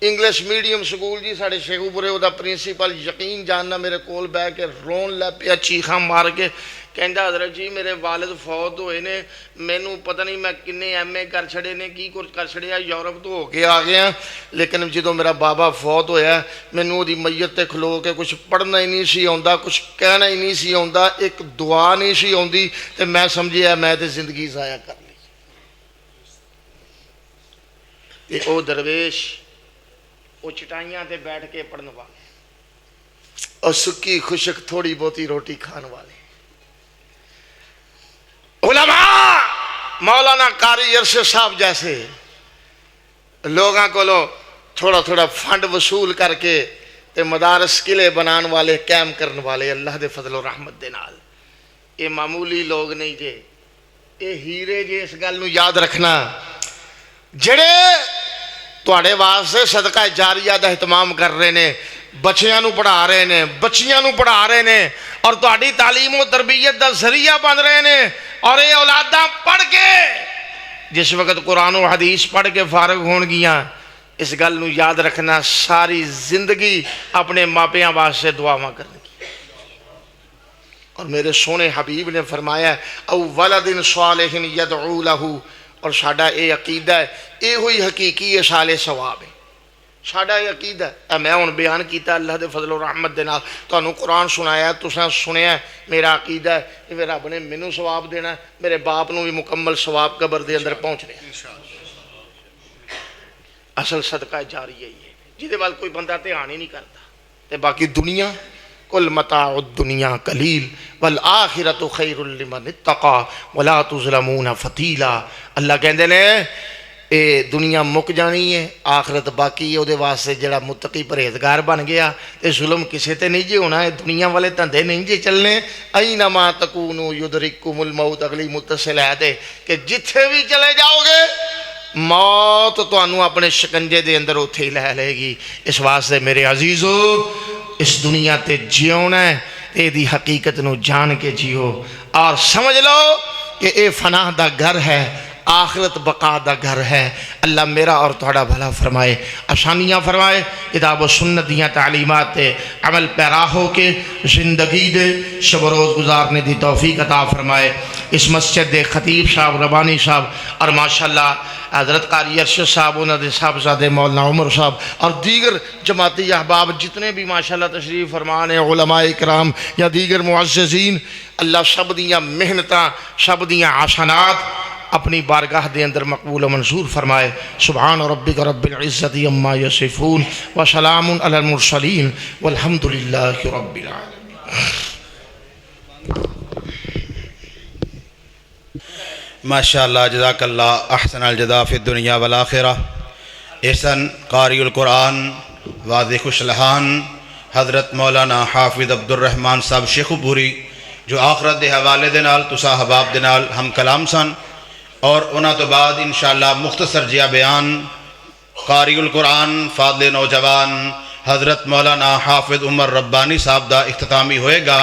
A: انگلش میڈیم سکول جی ساڑھے شیخو پورے دا پرنسپل، یقین جاننا میرے کول بہ کے رون لے پیا چیخاں مار کے، کہندا حضرت جی میرے والد فوت ہوئے نے، مینوں پتہ نہیں میں کنے ایم اے کر چھڑے نے، کی کچھ کر چھڑیا، یورپ تو ہو کے آ گیا، لیکن جدوں میرا بابا فوت ہویا مینوں دی میت تے کھلو کے کچھ پڑھنا ہی نہیں سی آوندا، کچھ کہنا ہی نہیں سی آوندا، ایک دعا نہیں سی آوندی، تے میں سمجھیا میں تے زندگی ضائع کر لی۔ تے او درویش او چٹائیاں تے بیٹھ کے پڑھن والے، اور سکی خشک تھوڑی بہتی روٹی کھان والے علماء، مولانا قاری ارشد صاحب جیسے لوگاں کو تھوڑا تھوڑا فنڈ وصول کر کے تے مدارس قلعے بنان والے، قائم کرن والے، اللہ دے فضل و رحمت دے نال، یہ معمولی لوگ نہیں جے، یہ ہیرے جے۔ اس گل نو یاد رکھنا، جڑے تواڈے واسطے صدقہ جاریہ دا اہتمام کر رہے نے، بچیاں نو پڑھا رہے نے، بچیاں نو پڑھا رہے نے، اور تواڈی تعلیم و تربیت دا ذریعہ بن رہے نے، اور یہ اولاداں پڑھ کے جس وقت قرآن و حدیث پڑھ کے فارغ ہون گیاں، اس گل نو یاد رکھنا ساری زندگی اپنے ماپیاں واسطے دعاواں کرنے کی۔ اور میرے سونے حبیب نے فرمایا او ولد صالح یدعو لہ، اور ساڈا اے عقیدہ ہے، اے ہوئی حقیقی اشال ثواب ہے، ساڈا یہ عقیدہ ہے۔ میں ہن بیان کیتا اللہ دے فضل و رحمت دے نال، تانوں قرآن سنایا، تساں سنیا، میرا عقیدہ ہے کہ رب نے مینوں ثواب دینا ہے، میرے باپ نوں بھی مکمل ثواب قبر دے اندر پہنچنے۔ اصل صدقہ جاریہ ہی ہے جہدے وال کوئی بندہ دھیان ہی نہیں کرتا، تے باقی دنیا کل متاع الدنیا قلیل والآخرۃ خیر لمن اتقى ولا تظلمون فتیلا۔ اللہ کہندے نے اے دنیا مک جانی ہے، آخرت باقی ہے، وہ دے واسطے جڑا متقی پرہیزگار بن گیا، تے ظلم کسے تے نہیں جی ہونا ہے، دنیا والے دھندے نہیں جی چلنے۔ اینما تکونوا یدرککم الموت، اگلی متصل ہے کہ جتھے بھی چلے جاؤ گے موت تانوں اپنے شکنجے دے اندر اوتھے ہی لے لے گی۔ اس واسطے میرے عزیزو اس دنیا تے جیونا ہے، اے دی حقیقت نو جان کے جیو، اور سمجھ لو کہ اے فنا دا گھر ہے، آخرت بقا دا گھر ہے۔ اللہ میرا اور تھوڑا بھلا فرمائے، آسانیاں فرمائے، کتاب و سنت دیاں تعلیمات تے عمل پیرا ہو کے زندگی دے شب و روز گزارنے دی توفیق عطا فرمائے۔ اس مسجد دے خطیب صاحب ربانی صاحب، اور ماشاءاللہ حضرت قاری ارشد صاحب، انہوں دے صاحبزادے مولانا عمر صاحب، اور دیگر جماعتی احباب جتنے بھی ماشاءاللہ تشریف فرمان ہیں، علماء اکرام یا دیگر معززین، اللہ سب دیاں محنتاں، سب دیاں آسانات اپنی بارگاہ دے اندر مقبول و منظور فرمائے۔ سبحان ربک رب العزت عما یصفون وسلام علی المرسلین والحمد للہ رب العالمین۔
B: ماشاءاللہ، جزاک اللہ احسن الجزا فی الدنیا والآخرہ۔ احسن قاری القرآن واضح خوش لہان حضرت مولانا حافظ عبد الرحمن صاحب شیخ پوری جو آخرت دے حوالے دے نال تسا حباب دے نال ہم کلام سن، اور انہاں تو بعد انشاءاللہ مختصر جیا بیان قاری القرآن فاضل نوجوان حضرت مولانا حافظ عمر ربانی صاحب دا اختتامی ہوئے گا۔